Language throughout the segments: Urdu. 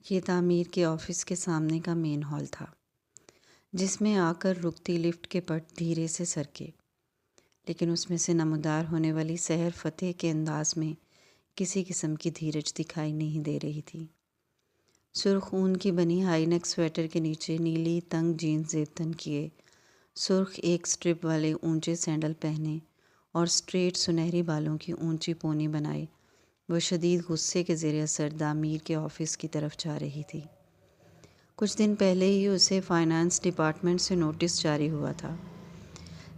یہ تعمیر کے آفس کے سامنے کا مین ہال تھا، جس میں آ کر رکتی لفٹ کے پٹ دھیرے سے سرکے، لیکن اس میں سے نمودار ہونے والی سحر فتح کے انداز میں کسی قسم کی دھیرج دکھائی نہیں دے رہی تھی۔ سرخ اون کی بنی ہائی نیک سویٹر کے نیچے نیلی تنگ جینز زیب تن کیے، سرخ ایک سٹرپ والے اونچے سینڈل پہنے اور سٹریٹ سنہری بالوں کی اونچی پونی بنائے، وہ شدید غصے کے زیر اثر تعمیر کے آفس کی طرف جا رہی تھی۔ کچھ دن پہلے ہی اسے فائنانس ڈپارٹمنٹ سے نوٹس جاری ہوا تھا،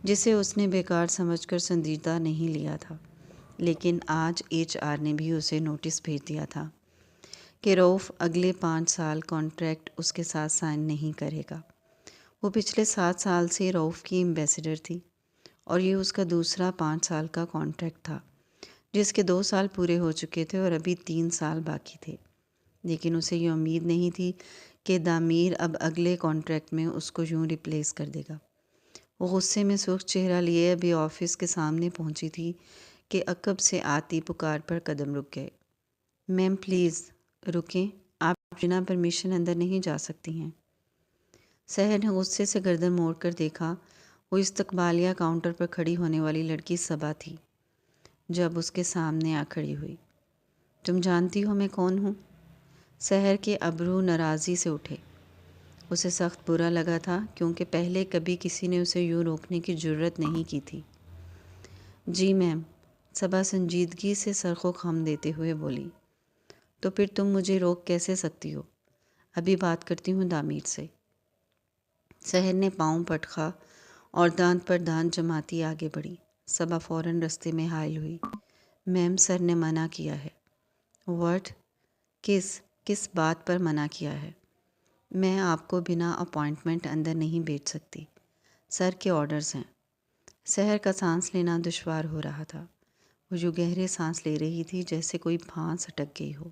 جسے اس نے بیکار سمجھ کر سنجیدہ نہیں لیا تھا، لیکن آج HR نے بھی اسے نوٹس بھیج دیا تھا کہ رؤف اگلے 5 سال کانٹریکٹ اس کے ساتھ سائن نہیں کرے گا۔ وہ پچھلے 7 سال سے رؤف کی ایمبیسڈر تھی اور یہ اس کا دوسرا 5 سال کا کانٹریکٹ تھا، جس کے 2 سال پورے ہو چکے تھے اور ابھی 3 سال باقی تھے، لیکن اسے یہ امید نہیں تھی کہ تعمیر اب اگلے کانٹریکٹ میں اس کو یوں ریپلیس کر دے گا۔ وہ غصے میں سرخ چہرہ لیے ابھی آفس کے سامنے پہنچی تھی کہ عقب سے آتی پکار پر قدم رک گئے۔ میم پلیز رکیں، آپ بنا پرمیشن اندر نہیں جا سکتی ہیں۔ سحر نے غصے سے گردن موڑ کر دیکھا، وہ استقبالیہ کاؤنٹر پر کھڑی ہونے والی لڑکی صبا تھی، جب اس کے سامنے آ کھڑی ہوئی۔ تم جانتی ہو میں کون ہوں؟ سحر کے ابرو ناراضی سے اٹھے۔ اسے سخت برا لگا تھا کیونکہ پہلے کبھی کسی نے اسے یوں روکنے کی جرت نہیں کی تھی۔ جی میم، صبا سنجیدگی سے سر کو خم دیتے ہوئے بولی۔ تو پھر تم مجھے روک کیسے سکتی ہو؟ ابھی بات کرتی ہوں تعمیر سے۔ سحر نے پاؤں پٹکا اور دانت پر دانت جماتی آگے بڑھی۔ صبا فوراً رستے میں حائل ہوئی۔ میم سر نے منع کیا ہے۔ واٹ؟ کس بات پر منع کیا ہے؟ میں آپ کو بنا اپوائنٹمنٹ اندر نہیں بھیج سکتی، سر کے آرڈرز ہیں۔ سحر کا سانس لینا دشوار ہو رہا تھا، وہ جو گہرے سانس لے رہی تھی جیسے کوئی پھانس اٹک گئی ہو،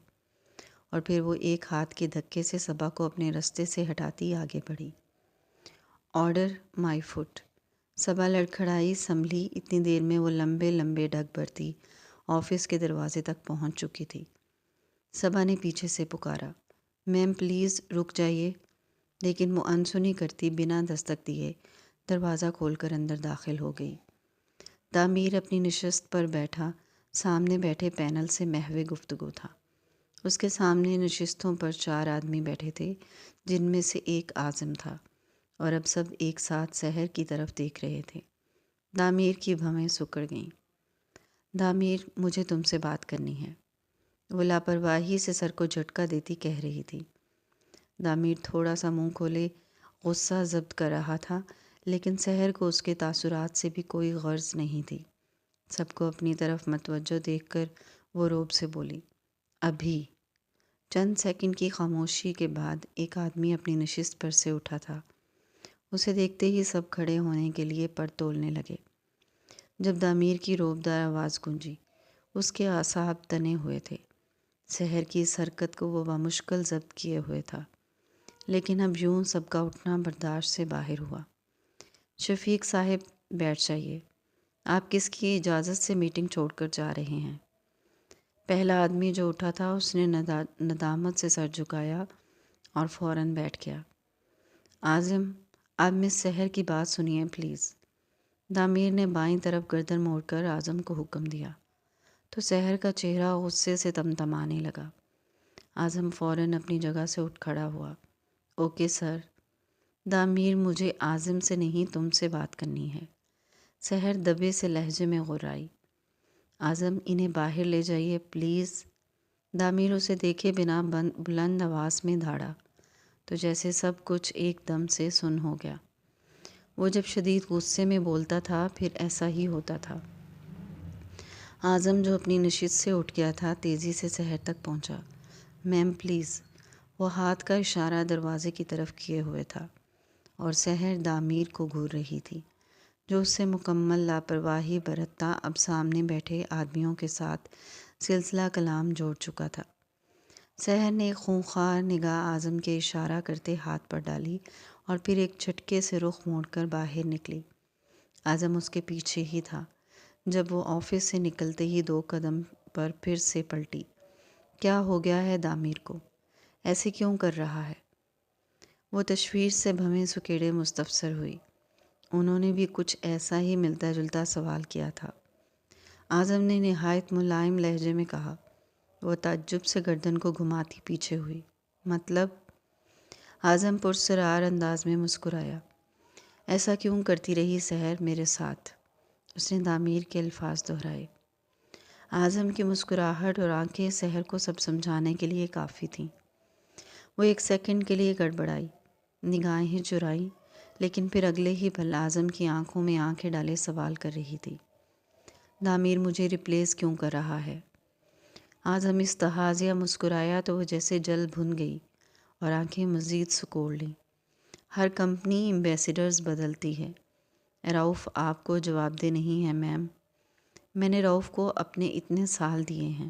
اور پھر وہ ایک ہاتھ کے دھکے سے صبا کو اپنے رستے سے ہٹاتی آگے بڑھی۔ آرڈر مائی فٹ۔ صبا لڑکھڑائی سنبھلی، اتنی دیر میں وہ لمبے لمبے ڈگ بھرتی آفس کے دروازے تک پہنچ چکی تھی۔ صبا نے پیچھے سے پکارا، میم پلیز رک جائیے، لیکن وہ انسنی کرتی بنا دستک دیے دروازہ کھول کر اندر داخل ہو گئی۔ تعمیر اپنی نشست پر بیٹھا سامنے بیٹھے پینل سے محو گفتگو تھا۔ اس کے سامنے نشستوں پر 4 آدمی بیٹھے تھے، جن میں سے ایک اعظم تھا، اور اب سب ایک ساتھ سحر کی طرف دیکھ رہے تھے۔ تعمیر کی بھویں سکڑ گئیں۔ تعمیر، مجھے تم سے بات کرنی ہے، وہ لاپرواہی سے سر کو جھٹکا دیتی کہہ رہی تھی۔ تعمیر تھوڑا سا منہ کھولے غصہ ضبط کر رہا تھا، لیکن سحر کو اس کے تاثرات سے بھی کوئی غرض نہیں تھی۔ سب کو اپنی طرف متوجہ دیکھ کر وہ رعب سے بولی، ابھی۔ چند سیکنڈ کی خاموشی کے بعد ایک آدمی اپنی نشست پر سے اٹھا تھا۔ اسے دیکھتے ہی سب کھڑے ہونے کے لیے پر تولنے لگے۔ جب تعمیر کی رعبدار آواز گونجی، اس کے اعصاب تنے ہوئے تھے۔ سحر کی اس حرکت کو وہ بمشکل ضبط کیے ہوئے تھا، لیکن اب یوں سب کا اٹھنا برداشت سے باہر ہوا۔ شفیق صاحب بیٹھ جائیے، آپ کس کی اجازت سے میٹنگ چھوڑ کر جا رہے ہیں؟ پہلا آدمی جو اٹھا تھا اس نے ندامت سے سر جھکایا اور فوراً بیٹھ گیا۔ اعظم، آپ مس سحر کی بات سنیے پلیز۔ تعمیر نے بائیں طرف گردن موڑ کر اعظم کو حکم دیا، تو سحر کا چہرہ غصے سے تمتمانے لگا۔ اعظم فوراً اپنی جگہ سے اٹھ کھڑا ہوا۔ Okay sir. تعمیر، مجھے اعظم سے نہیں تم سے بات کرنی ہے، سحر دبے سے لہجے میں غرائی۔ اعظم، انہیں باہر لے جائیے پلیز۔ تعمیر اسے دیکھے بنا بلند آواز میں دھاڑا، تو جیسے سب کچھ ایک دم سے سن ہو گیا۔ وہ جب شدید غصے میں بولتا تھا پھر ایسا ہی ہوتا تھا۔ اعظم جو اپنی نشست سے اٹھ گیا تھا تیزی سے سحر تک پہنچا۔ میم پلیز، وہ ہاتھ کا اشارہ دروازے کی طرف کیے ہوئے تھا، اور سحر تعمیر کو گھور رہی تھی، جو اس سے مکمل لاپرواہی برتتا اب سامنے بیٹھے آدمیوں کے ساتھ سلسلہ کلام جوڑ چکا تھا۔ سحر نے ایک خونخوار نگاہ اعظم کے اشارہ کرتے ہاتھ پر ڈالی اور پھر ایک جھٹکے سے رخ موڑ کر باہر نکلی۔ اعظم اس کے پیچھے ہی تھا۔ جب وہ آفس سے نکلتے ہی 2 قدم پر پھر سے پلٹی۔ کیا ہو گیا ہے تعمیر کو؟ ایسے کیوں کر رہا ہے؟ وہ تشویش سے بھویں سکیڑے مستفسر ہوئی۔ انہوں نے بھی کچھ ایسا ہی ملتا جلتا سوال کیا تھا۔ اعظم نے نہایت ملائم لہجے میں کہا۔ وہ تعجب سے گردن کو گھماتی پیچھے ہوئی۔ مطلب؟ اعظم پرسرار انداز میں مسکرایا۔ ایسا کیوں کرتی رہی سحر میرے ساتھ؟ اس نے تعمیر کے الفاظ دہرائے۔ اعظم کی مسکراہٹ اور آنکھیں سحر کو سب سمجھانے کے لیے کافی تھیں۔ وہ ایک سیکنڈ کے لیے گڑبڑائی، نگاہیں چرائیں، لیکن پھر اگلے ہی پل اعظم کی آنکھوں میں آنکھیں ڈالے سوال کر رہی تھی۔ تعمیر مجھے ریپلیس کیوں کر رہا ہے؟ اعظم استحاضیہ مسکرایا تو وہ جیسے جل بھن گئی اور آنکھیں مزید سکوڑ لیں۔ ہر کمپنی ایمبیسیڈرز بدلتی ہے۔ رؤف آپ کو جواب دہ نہیں ہے میم۔ میں نے رؤف کو اپنے اتنے سال دیے ہیں۔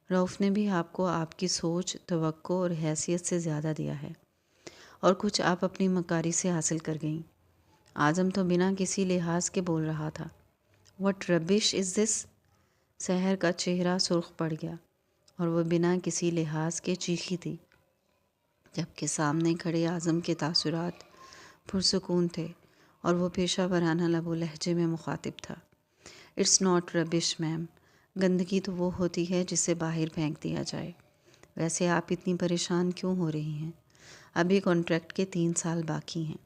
رؤف نے بھی آپ کو آپ کی سوچ، توقع اور حیثیت سے زیادہ دیا ہے، اور کچھ آپ اپنی مکاری سے حاصل کر گئیں۔ اعظم تو بنا کسی لحاظ کے بول رہا تھا۔ What rubbish is this؟ سحر کا چہرہ سرخ پڑ گیا اور وہ بنا کسی لحاظ کے چیخی تھی، جبکہ سامنے کھڑے اعظم کے تاثرات پرسکون تھے اور وہ پیشہ ورانہ لب و لہجے میں مخاطب تھا۔ اٹس ناٹ ربش میم، گندگی تو وہ ہوتی ہے جسے باہر پھینک دیا جائے۔ ویسے آپ اتنی پریشان کیوں ہو رہی ہیں؟ ابھی کانٹریکٹ کے 3 سال باقی ہیں۔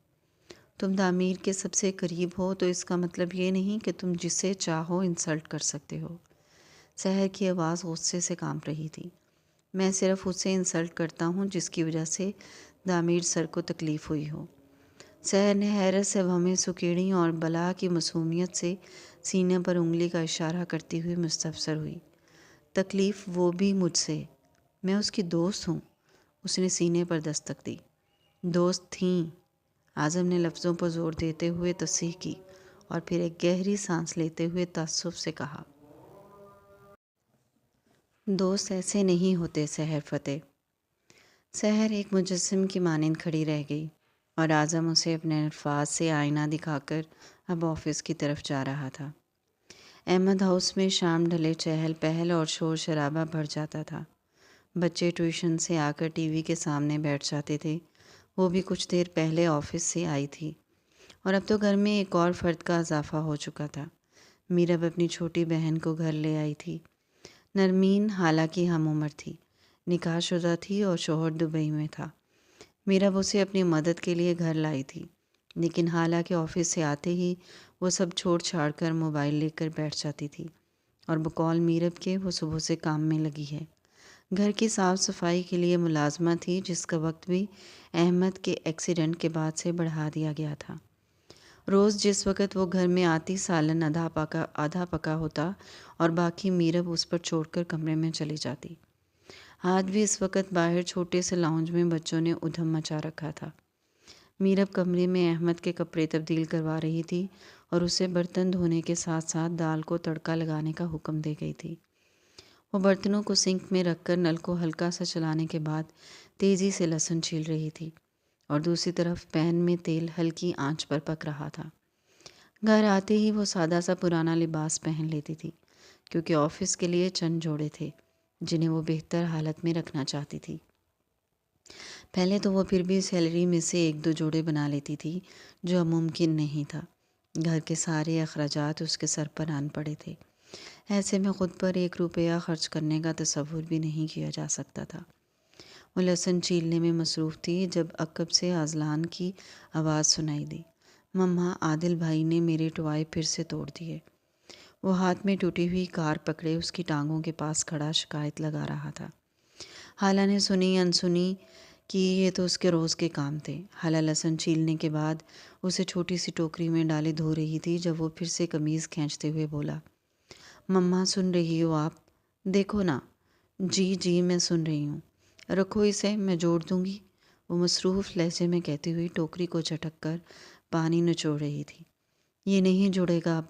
تم تعمیر کے سب سے قریب ہو تو اس کا مطلب یہ نہیں کہ تم جسے چاہو انسلٹ کر سکتے ہو۔ سحر کی آواز غصے سے کانپ رہی تھی۔ میں صرف اسے انسلٹ کرتا ہوں جس کی وجہ سے تعمیر سر کو تکلیف ہوئی ہو۔ سحر نے حیرت سے بھویں سکیڑیں اور بلا کی معصومیت سے سینے پر انگلی کا اشارہ کرتی ہوئی مستفسر ہوئی۔ تکلیف وہ بھی مجھ سے؟ میں اس کی دوست ہوں۔ اس نے سینے پر دستک دی۔ دوست تھیں؟ اعظم نے لفظوں پر زور دیتے ہوئے تصحیح کی اور پھر ایک گہری سانس لیتے ہوئے تعصب سے کہا۔ دوست ایسے نہیں ہوتے سحر فتح۔ سحر ایک مجسم کی مانند کھڑی رہ گئی اور اعظم اسے اپنے الفاظ سے آئینہ دکھا کر اب آفس کی طرف جا رہا تھا۔ احمد ہاؤس میں شام ڈھلے چہل پہل اور شور شرابہ بڑھ جاتا تھا۔ بچے ٹیوشن سے آ کر ٹی وی کے سامنے بیٹھ جاتے تھے۔ وہ بھی کچھ دیر پہلے آفس سے آئی تھی اور اب تو گھر میں ایک اور فرد کا اضافہ ہو چکا تھا۔ میرب اپنی چھوٹی بہن کو گھر لے آئی تھی۔ نرمین حالانکہ ہم عمر تھی، نکاح شدہ تھی اور شوہر دبئی میں تھا۔ میرب اسے اپنی مدد کے لیے گھر لائی تھی، لیکن حالانکہ آفس سے آتے ہی وہ سب چھوڑ چھاڑ کر موبائل لے کر بیٹھ جاتی تھی، اور بقول میرب کے وہ صبح سے کام میں لگی ہے۔ گھر کی صاف صفائی کے لیے ملازمہ تھی جس کا وقت بھی احمد کے ایکسیڈنٹ کے بعد سے بڑھا دیا گیا تھا۔ روز جس وقت وہ گھر میں آتی سالن آدھا پکا ہوتا اور باقی میرب اس پر چھوڑ کر کمرے میں چلی جاتی۔ آج بھی اس وقت باہر چھوٹے سے لاؤنج میں بچوں نے ادھم مچا رکھا تھا۔ میرب کمرے میں احمد کے کپڑے تبدیل کروا رہی تھی اور اسے برتن دھونے کے ساتھ ساتھ دال کو تڑکا لگانے کا حکم دے گئی تھی۔ وہ برتنوں کو سنک میں رکھ کر نل کو ہلکا سا چلانے کے بعد تیزی سے لہسن چھیل رہی تھی اور دوسری طرف پین میں تیل ہلکی آنچ پر پک رہا تھا۔ گھر آتے ہی وہ سادہ سا پرانا لباس پہن لیتی تھی، کیونکہ آفس کے لیے چند جوڑے تھے جنہیں وہ بہتر حالت میں رکھنا چاہتی تھی۔ پہلے تو وہ پھر بھی سیلری میں سے 1-2 جوڑے بنا لیتی تھی، جو اب ممکن نہیں تھا۔ گھر کے سارے اخراجات اس کے سر پر آن پڑے تھے۔ ایسے میں خود پر 1 روپیہ خرچ کرنے کا تصور بھی نہیں کیا جا سکتا تھا۔ وہ لہسن چھیلنے میں مصروف تھی جب عقب سے اذلان کی آواز سنائی دی۔ مما، عادل بھائی نے میرے ٹوائے پھر سے توڑ دیے۔ وہ ہاتھ میں ٹوٹی ہوئی کار پکڑے اس کی ٹانگوں کے پاس کھڑا شکایت لگا رہا تھا۔ خالہ نے سنی انسنی کہ یہ تو اس کے روز کے کام تھے۔ خالہ لہسن چھیلنے کے بعد اسے چھوٹی سی ٹوکری میں ڈالے دھو رہی تھی جب وہ پھر سے قمیض کھینچتے ہوئے بولا، مما سن رہی ہو آپ؟ دیکھو نا۔ جی جی میں سن رہی ہوں۔ رکھو اسے، میں جوڑ دوں گی، وہ مصروف لہجے میں کہتی ہوئی ٹوکری کو جھٹک کر پانی نچوڑ رہی تھی۔ یہ نہیں جڑے گا اب۔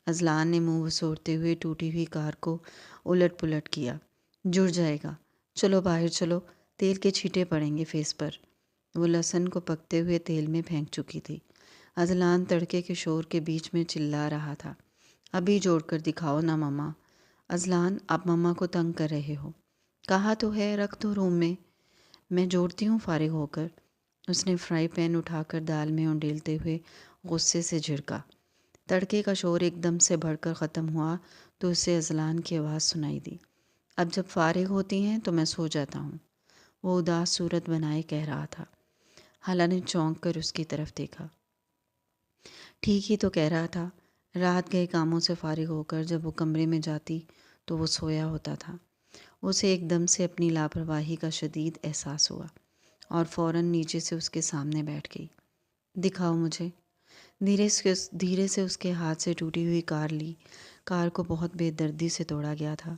اذلان نے منہ وسوڑتے ہوئے ٹوٹی ہوئی کار کو الٹ پلٹ کیا۔ جڑ جائے گا، چلو باہر چلو، تیل کے چھینٹے پڑیں گے فیس پر۔ وہ لہسن کو پکتے ہوئے تیل میں پھینک چکی تھی۔ اذلان تڑکے کے شور کے بیچ میں چلا رہا تھا، ابھی جوڑ کر دکھاؤ نا مما۔ اذلان، آپ مما کو تنگ کر رہے ہو۔ کہا تو ہے رکھ دو روم میں۔ میں جوڑتی ہوں فارغ ہو کر۔ اس نے فرائی پین اٹھا کر دال میں انڈیلتے ہوئے غصے سے جھڑکا۔ تڑکے کا شور ایک دم سے بڑھ کر ختم ہوا تو اسے اذلان کی آواز سنائی دی۔ اب جب فارغ ہوتی ہیں تو میں سو جاتا ہوں، وہ اداس صورت بنائے کہہ رہا تھا۔ حالہ نے چونک کر اس کی طرف دیکھا۔ ٹھیک ہی تو کہہ رہا تھا۔ رات گئے کاموں سے فارغ ہو کر جب وہ کمرے میں جاتی تو وہ سویا ہوتا تھا۔ اسے ایک دم سے اپنی لاپرواہی کا شدید احساس ہوا اور فوراً نیچے سے اس کے سامنے بیٹھ گئی۔ دکھاؤ مجھے۔ دھیرے سے اس کے ہاتھ سے ٹوٹی ہوئی کار لی۔ کار کو بہت بے دردی سے توڑا گیا تھا۔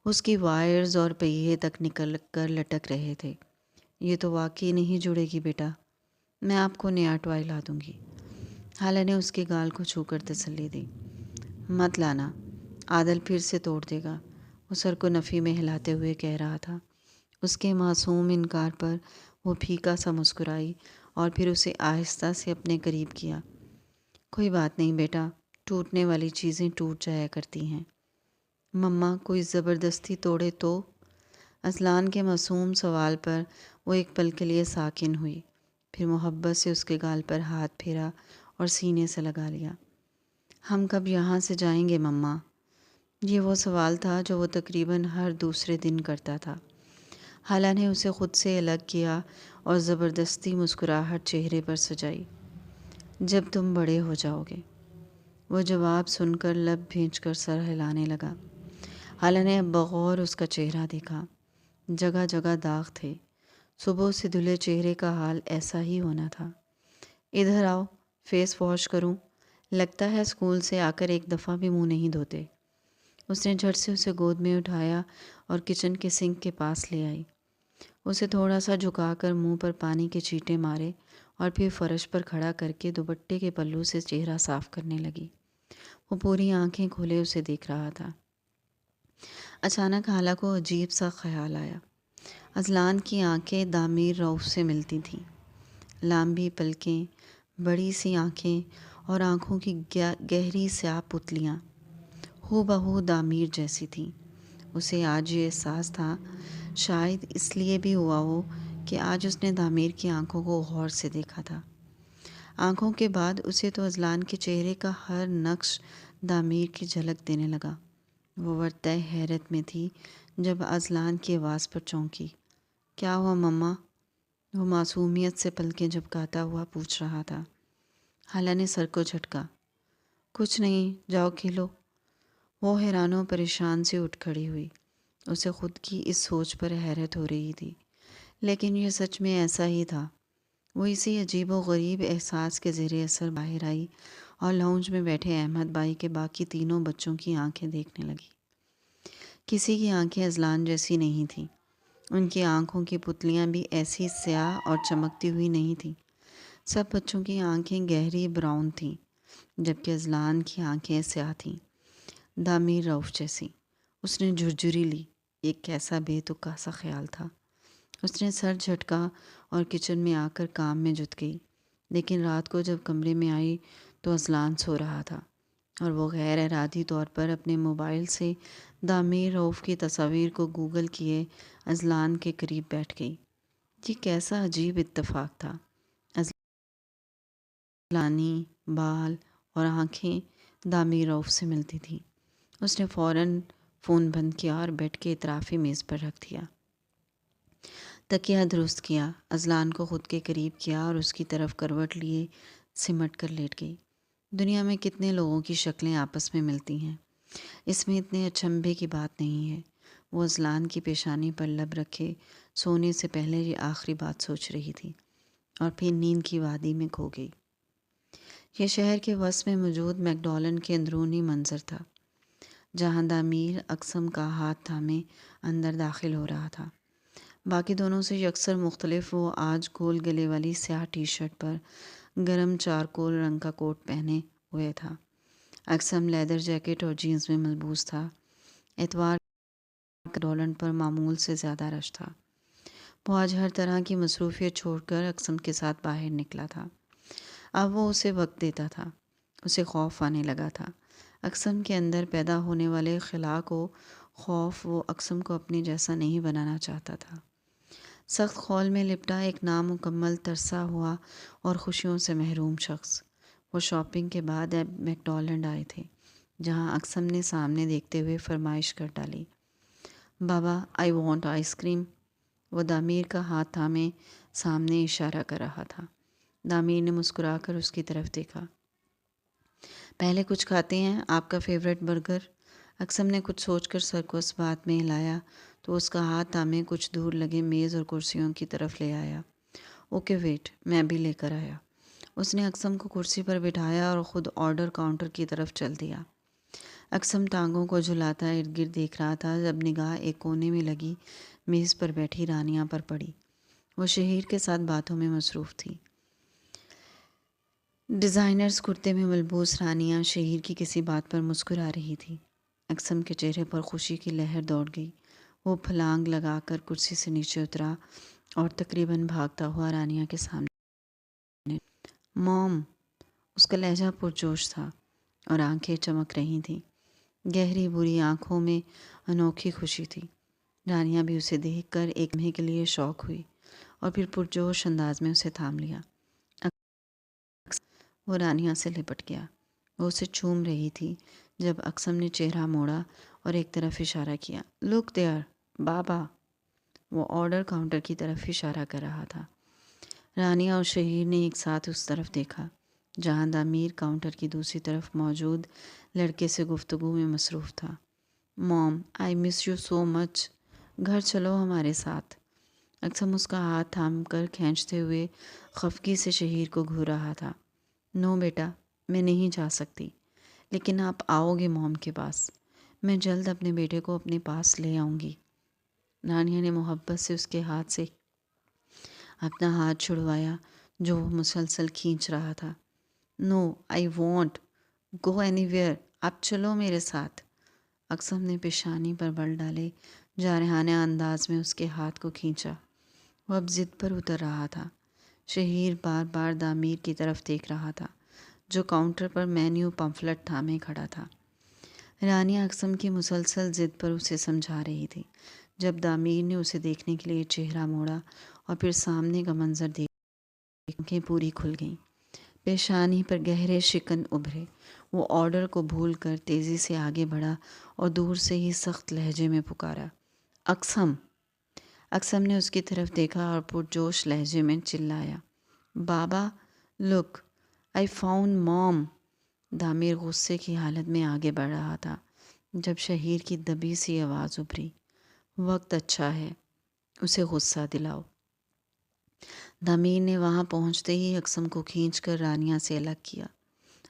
اس کی وائرز اور پہیے تک نکل کر لٹک رہے تھے۔ یہ تو واقعی نہیں جڑے گی بیٹا، میں آپ کو نیا ٹوائے لا دوں گی۔ حالہ نے اس کے گال کو چھو کر تسلی دی۔ مت لانا، عادل پھر سے توڑ دے گا، وہ سر کو نفی میں ہلاتے ہوئے کہہ رہا تھا۔ اس کے معصوم انکار پر وہ پھیکا سا مسکرائی اور پھر اسے آہستہ سے اپنے قریب کیا۔ کوئی بات نہیں بیٹا، ٹوٹنے والی چیزیں ٹوٹ جایا کرتی ہیں۔ مما کوئی زبردستی توڑے تو؟ اذلان کے معصوم سوال پر وہ ایک پل کے لیے ساکن ہوئی، پھر محبت سے اس کے گال پر ہاتھ پھیرا اور سینے سے لگا لیا۔ ہم کب یہاں سے جائیں گے مما؟ یہ وہ سوال تھا جو وہ تقریباً ہر دوسرے دن کرتا تھا۔ حالہ نے اسے خود سے الگ کیا اور زبردستی مسکراہٹ چہرے پر سجائی۔ جب تم بڑے ہو جاؤ گے۔ وہ جواب سن کر لب بھینچ کر سر ہلانے لگا۔ حالہ نے اب بغور اس کا چہرہ دیکھا۔ جگہ جگہ داغ تھے۔ صبح سے دھلے چہرے کا حال ایسا ہی ہونا تھا۔ ادھر آؤ، فیس واش کروں، لگتا ہے اسکول سے آ کر ایک دفعہ بھی منہ نہیں دھوتے۔ اس نے جھٹ سے اسے گود میں اٹھایا اور کچن کے سنک کے پاس لے آئی۔ اسے تھوڑا سا جھکا کر منہ پر پانی کے چھینٹے مارے اور پھر فرش پر کھڑا کر کے دوپٹے کے پلو سے چہرہ صاف کرنے لگی۔ وہ پوری آنکھیں کھولے اسے دیکھ رہا تھا۔ اچانک حالہ کو عجیب سا خیال آیا۔ اذلان کی آنکھیں دامیر رؤف سے ملتی تھیں۔ لامبی پلکیں، بڑی سی آنکھیں اور آنکھوں کی گہری سیاہ پتلیاں ہو بہو دامیر جیسی تھیں۔ اسے آج یہ احساس تھا، شاید اس لیے بھی ہوا ہو کہ آج اس نے دامیر کی آنکھوں کو غور سے دیکھا تھا۔ آنکھوں کے بعد اسے تو اذلان کے چہرے کا ہر نقش دامیر کی جھلک دینے لگا۔ وہ ورتہ حیرت میں تھی جب اذلان کی آواز پر چونکی۔ کیا ہوا مما؟ وہ معصومیت سے پلکیں جھپکاتا ہوا پوچھ رہا تھا۔ حالہ نے سر کو جھٹکا۔ کچھ نہیں، جاؤ کھیلو۔ وہ حیران و پریشان سے اٹھ کھڑی ہوئی۔ اسے خود کی اس سوچ پر حیرت ہو رہی تھی، لیکن یہ سچ میں ایسا ہی تھا۔ وہ اسی عجیب و غریب احساس کے زیر اثر باہر آئی اور لاؤنج میں بیٹھے احمد بھائی کے باقی تینوں بچوں کی آنکھیں دیکھنے لگی۔ کسی کی آنکھیں اذلان جیسی نہیں تھیں۔ ان کی آنکھوں کی پتلیاں بھی ایسی سیاہ اور چمکتی ہوئی نہیں تھیں۔ سب بچوں کی آنکھیں گہری براؤن تھیں، جبکہ اذلان کی آنکھیں سیاہ تھیں، دامیر رؤف جیسی۔ اس نے جھرجھری لی۔ ایک کیسا بے تکا سا خیال تھا۔ اس نے سر جھٹکا اور کچن میں آ کر کام میں جت گئی، لیکن رات کو جب کمرے میں آئی تو اذلان سو رہا تھا اور وہ غیر ارادی طور پر اپنے موبائل سے دامیر رؤف کی تصاویر کو گوگل کیے اذلان کے قریب بیٹھ گئی۔ یہ کیسا عجیب اتفاق تھا۔ اذلانی بال اور آنکھیں دامیر رؤف سے ملتی تھیں۔ اس نے فوراً فون بند کیا اور بیڈ کے اطرافی میز پر رکھ دیا۔ تکیہ درست کیا، اذلان کو خود کے قریب کیا اور اس کی طرف کروٹ لیے سمٹ کر لیٹ گئی۔ دنیا میں کتنے لوگوں کی شکلیں آپس میں ملتی ہیں، اس میں اتنے اچنبھے کی بات نہیں ہے۔ وہ اذلان کی پیشانی پر لب رکھے سونے سے پہلے یہ آخری بات سوچ رہی تھی اور پھر نیند کی وادی میں کھو گئی۔ یہ شہر کے وسط میں موجود میک ڈونلڈ کے اندرونی منظر تھا، جہاں دامیر اقسم کا ہاتھ تھامے اندر داخل ہو رہا تھا۔ باقی دونوں سے یکسر مختلف وہ آج گول گلے والی سیاہ ٹی شرٹ پر گرم چارکول رنگ کا کوٹ پہنے ہوئے تھا۔ اقسم لیدر جیکٹ اور جینز میں ملبوس تھا۔ اتوار ڈونلڈ پر معمول سے زیادہ رش تھا۔ وہ آج ہر طرح کی مصروفیت چھوڑ کر اقسم کے ساتھ باہر نکلا تھا۔ اب وہ اسے وقت دیتا تھا۔ اسے خوف آنے لگا تھا۔ اقسم کے اندر پیدا ہونے والے خلا کو خوف وہ اقسم کو اپنے جیسا نہیں بنانا چاہتا تھا۔ سخت خول میں لپٹا ایک نامکمل ترسا ہوا اور خوشیوں سے محروم شخص۔ وہ شاپنگ کے بعد اب میکڈونلڈ آئے تھے، جہاں اکثم نے سامنے دیکھتے ہوئے فرمائش کر ڈالی، بابا آئی وانٹ آئس کریم۔ وہ دامیر کا ہاتھ تھامے سامنے اشارہ کر رہا تھا۔ دامیر نے مسکرا کر اس کی طرف دیکھا۔ پہلے کچھ کھاتے ہیں، آپ کا فیورٹ برگر؟ اکثم نے کچھ سوچ کر سر کو اس بات میں ہلایا تو اس کا ہاتھ تھامے کچھ دور لگے میز اور کرسیوں کی طرف لے آیا۔ اوکے ویٹ، میں بھی لے کر آیا۔ اس نے اکثم کو کرسی پر بٹھایا اور خود آرڈر کاؤنٹر کی طرف چل دیا۔ اکثم ٹانگوں کو جھلاتا ارد گرد دیکھ رہا تھا جب نگاہ ایک کونے میں لگی میز پر بیٹھی رانیہ پر پڑی۔ وہ شہیر کے ساتھ باتوں میں مصروف تھی۔ ڈیزائنرز کرتے میں ملبوس رانیہ شہیر کی کسی بات پر مسکرا رہی تھی۔ اکثم کے چہرے پر خوشی کی لہر دوڑ گئی۔ وہ پھلانگ لگا کر کرسی سے نیچے اترا اور تقریباً بھاگتا ہوا رانیہ کے سامنے۔ موم! اس کا لہجہ پرجوش تھا اور آنکھیں چمک رہی تھیں۔ گہری بری آنکھوں میں انوکھی خوشی تھی۔ رانیہ بھی اسے دیکھ کر ایک لمحے کے لیے شوق ہوئی اور پھر پرجوش انداز میں اسے تھام لیا۔ وہ رانیہ سے لپٹ گیا۔ وہ اسے چوم رہی تھی جب اکثم نے چہرہ موڑا اور ایک طرف اشارہ کیا۔ لک دیئر بابا! وہ آرڈر کاؤنٹر کی طرف اشارہ کر رہا تھا۔ رانیہ اور شہیر نے ایک ساتھ اس طرف دیکھا جہاں دامیر کاؤنٹر کی دوسری طرف موجود لڑکے سے گفتگو میں مصروف تھا۔ موم آئی مس یو سو مچ، گھر چلو ہمارے ساتھ۔ اکثم اس کا ہاتھ تھام کر کھینچتے ہوئے خفگی سے شہیر کو گھور رہا تھا۔ نو بیٹا، میں نہیں جا سکتی، لیکن آپ آؤ گے موم کے پاس۔ میں جلد اپنے بیٹے کو اپنے پاس لے آؤں گی۔ رانیہ نے محبت سے اس کے ہاتھ سے اپنا ہاتھ چھڑوایا جو وہ مسلسل کھینچ رہا تھا۔ No I want go anywhere, آپ چلو میرے ساتھ۔ اکثم نے پیشانی پر بل ڈالے جارحانہ انداز میں اس کے ہاتھ کو کھینچا۔ وہ اب ضد پر اتر رہا تھا۔ شہیر بار بار دامیر کی طرف دیکھ رہا تھا جو کاؤنٹر پر مینیو پمفلٹ تھامے کھڑا تھا۔ رانیہ اکثم کی مسلسل ضد پر اسے سمجھا رہی تھی جب دامیر نے اسے دیکھنے کے لیے چہرہ موڑا اور پھر سامنے کا منظر دیکھ آنکھیں پوری کھل گئیں، پیشانی پر گہرے شکن ابھرے۔ وہ آرڈر کو بھول کر تیزی سے آگے بڑھا اور دور سے ہی سخت لہجے میں پکارا، اکثم! اکثم نے اس کی طرف دیکھا اور پرجوش لہجے میں چلایا، بابا لک آئی فاؤنڈ موم۔ دامیر غصے کی حالت میں آگے بڑھ رہا تھا جب شہیر کی دبی سی آواز ابھری، وقت اچھا ہے، اسے غصہ دلاؤ۔ دامیر نے وہاں پہنچتے ہی اکثم کو کھینچ کر رانیہ سے الگ کیا۔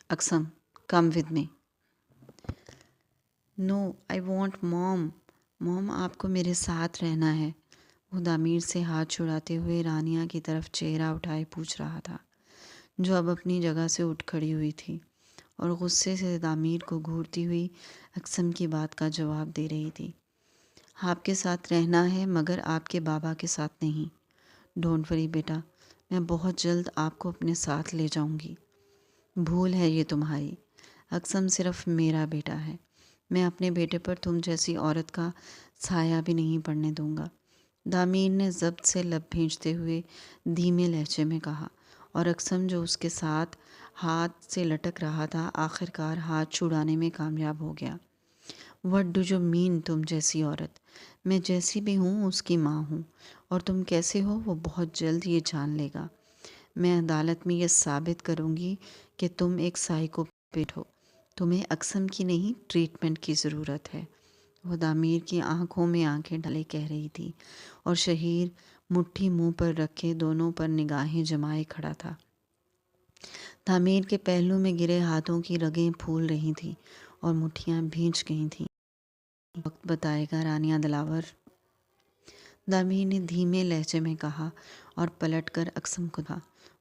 اکثم come with me. Know I want موم، موم آپ کو میرے ساتھ رہنا ہے۔ وہ دامیر سے ہاتھ چھڑاتے ہوئے رانیہ کی طرف چہرہ اٹھائے پوچھ رہا تھا جو اب اپنی جگہ سے اٹھ کھڑی ہوئی تھی اور غصے سے دامیر کو گھورتی ہوئی اکثم کی بات کا جواب دے رہی تھی۔ آپ کے ساتھ رہنا ہے مگر آپ کے بابا کے ساتھ نہیں۔ ڈونٹ وری بیٹا، میں بہت جلد آپ کو اپنے ساتھ لے جاؤں گی۔ بھول ہے یہ تمہاری، اکثم صرف میرا بیٹا ہے۔ میں اپنے بیٹے پر تم جیسی عورت کا سایہ بھی نہیں پڑنے دوں گا۔ دامیر نے ضبط سے لب بھینچتے ہوئے دھیمے لہجے میں کہا اور اکثم جو اس کے ساتھ ہاتھ سے لٹک رہا تھا آخر کار ہاتھ چھڑانے میں کامیاب ہو گیا۔ وٹ ڈو یو مین تم جیسی عورت؟ میں جیسی بھی ہوں اس کی ماں ہوں اور تم کیسے ہو وہ بہت جلد یہ جان لے گا۔ میں عدالت میں یہ ثابت کروں گی کہ تم ایک سائیکوپیتھ ہو۔ تمہیں اکثم کی نہیں ٹریٹمنٹ کی ضرورت ہے۔ وہ دامیر کی آنکھوں میں آنکھیں ڈالے کہہ رہی تھی اور شہیر مٹھی منہ پر رکھے دونوں پر نگاہیں جمائے کھڑا تھا۔ دامیر کے پہلو میں گرے ہاتھوں کی رگیں پھول رہی تھیں اور مٹھیاں بھیج گئی تھیں۔ وقت بتائے گا رانیہ دلاور، دامیر نے دھیمے لہجے میں کہا اور پلٹ کر اکثم کو تھا۔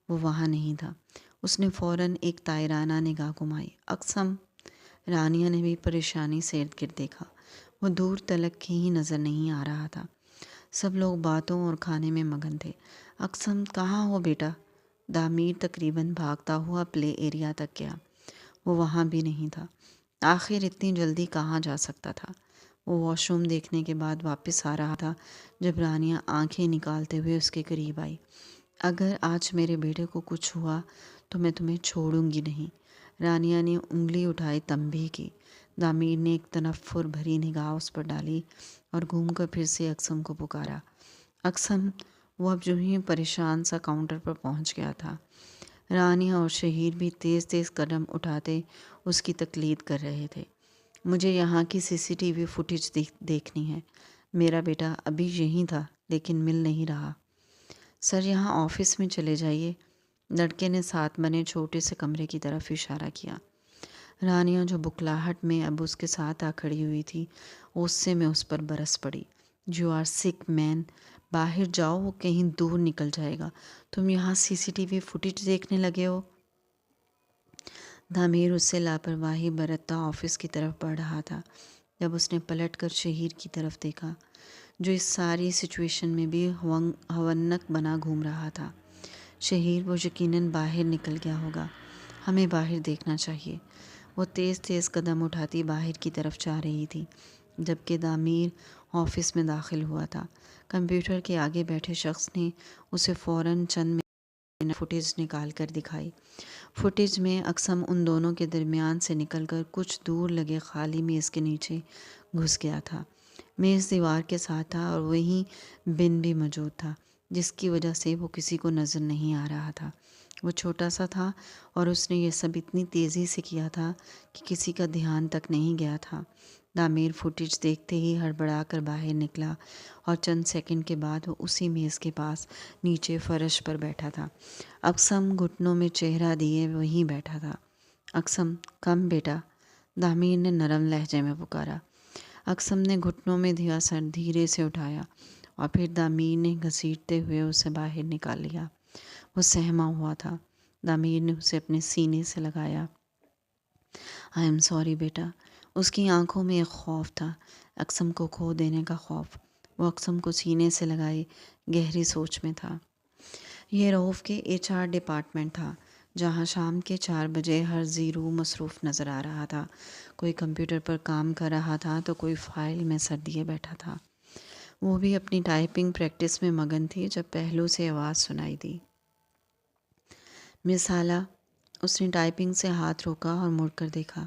وہ وہاں نہیں تھا۔ اس نے فوراً ایک طائرانہ نگاہ گھمائی۔ اکثم! رانیہ نے بھی پریشانی سے ارد گرد دیکھا۔ وہ دور تلک کہیں نظر نہیں آ رہا تھا۔ سب لوگ باتوں اور کھانے میں مگن تھے۔ اکثم کہاں ہو بیٹا؟ دامیر تقریباً بھاگتا ہوا پلے ایریا تک گیا۔ وہ وہاں بھی نہیں تھا۔ آخر اتنی جلدی کہاں جا سکتا تھا؟ وہ واش روم دیکھنے کے بعد واپس آ رہا تھا جب رانیہ آنکھیں نکالتے ہوئے اس کے قریب آئی۔ اگر آج میرے بیٹے کو کچھ ہوا تو میں تمہیں چھوڑوں گی نہیں۔ رانیہ نے انگلی اٹھائی، تنبیہ کی۔ دامیر نے ایک تنفر بھری نگاہ اس پر ڈالی اور گھوم کر پھر سے اقسم کو پکارا۔ اقسم، وہ اب جو ہی پریشان سا کاؤنٹر پر پہنچ گیا تھا۔ رانیہ اور شہیر بھی تیز تیز قدم اٹھاتے اس کی تقلید کر رہے تھے۔ مجھے یہاں کی CCTV فوٹیج دیکھنی ہے۔ میرا بیٹا ابھی یہیں تھا لیکن مل نہیں رہا۔ سر، یہاں آفس میں چلے جائیے۔ لڑکے نے ساتھ بنے چھوٹے سے کمرے کی طرف اشارہ کیا۔ رانیہ جو بکلاہٹ میں اب اس کے ساتھ آ کھڑی ہوئی تھی، غصے میں اس پر برس پڑی۔ یو آر سک مین، باہر جاؤ، وہ کہیں دور نکل جائے گا۔ تم یہاں CCTV فوٹیج دیکھنے لگے ہو؟ دامیر اس سے لاپرواہی برتتا آفس کی طرف بڑھ رہا تھا جب اس نے پلٹ کر شہیر کی طرف دیکھا، جو اس ساری سچویشن میں بھی ہونک بنا گھوم رہا تھا۔ شہیر، وہ یقیناً باہر نکل گیا ہوگا، ہمیں باہر دیکھنا چاہیے۔ وہ تیز تیز قدم اٹھاتی باہر کی طرف جا رہی تھی جبکہ دامیر آفس میں داخل ہوا تھا۔ کمپیوٹر کے آگے بیٹھے شخص نے اسے فوراً چند فوٹیج نکال کر دکھائی۔ فوٹیج میں اقسم ان دونوں کے درمیان سے نکل کر کچھ دور لگے خالی میز کے نیچے گھس گیا تھا۔ میز دیوار کے ساتھ تھا اور وہیں بن بھی موجود تھا، جس کی وجہ سے وہ کسی کو نظر نہیں آ رہا تھا۔ وہ چھوٹا سا تھا اور اس نے یہ سب اتنی تیزی سے کیا تھا کہ کسی کا دھیان تک نہیں گیا تھا۔ دامیر فوٹیج دیکھتے ہی ہڑبڑا کر باہر نکلا اور چند سیکنڈ کے بعد وہ اسی میز کے پاس نیچے فرش پر بیٹھا تھا۔ اقسم گھٹنوں میں چہرہ دیے وہیں بیٹھا تھا۔ اقسم، کم بیٹا، دامیر نے نرم لہجے میں پکارا۔ اقسم نے گھٹنوں میں دھیا سر دھیرے سے اٹھایا اور پھر دامیر نے گھسیٹتے ہوئے اسے باہر نکال لیا۔ وہ سہما ہوا تھا۔ دامیر نے اسے اپنے سینے سے لگایا۔ آئی ایم سوری بیٹا۔ اس کی آنکھوں میں ایک خوف تھا، اقسم کو کھو دینے کا خوف۔ وہ اقسم کو سینے سے لگائے گہری سوچ میں تھا۔ یہ رؤف کے HR ڈپارٹمنٹ تھا، جہاں شام کے 4 بجے ہر زیرو مصروف نظر آ رہا تھا۔ کوئی کمپیوٹر پر کام کر رہا تھا تو کوئی فائل میں سر دیے بیٹھا تھا۔ وہ بھی اپنی ٹائپنگ پریکٹس میں مگن تھی جب پہلو سے آواز سنائی دی۔ مس ہالہ۔ اس نے ٹائپنگ سے ہاتھ روکا اور مڑ کر دیکھا۔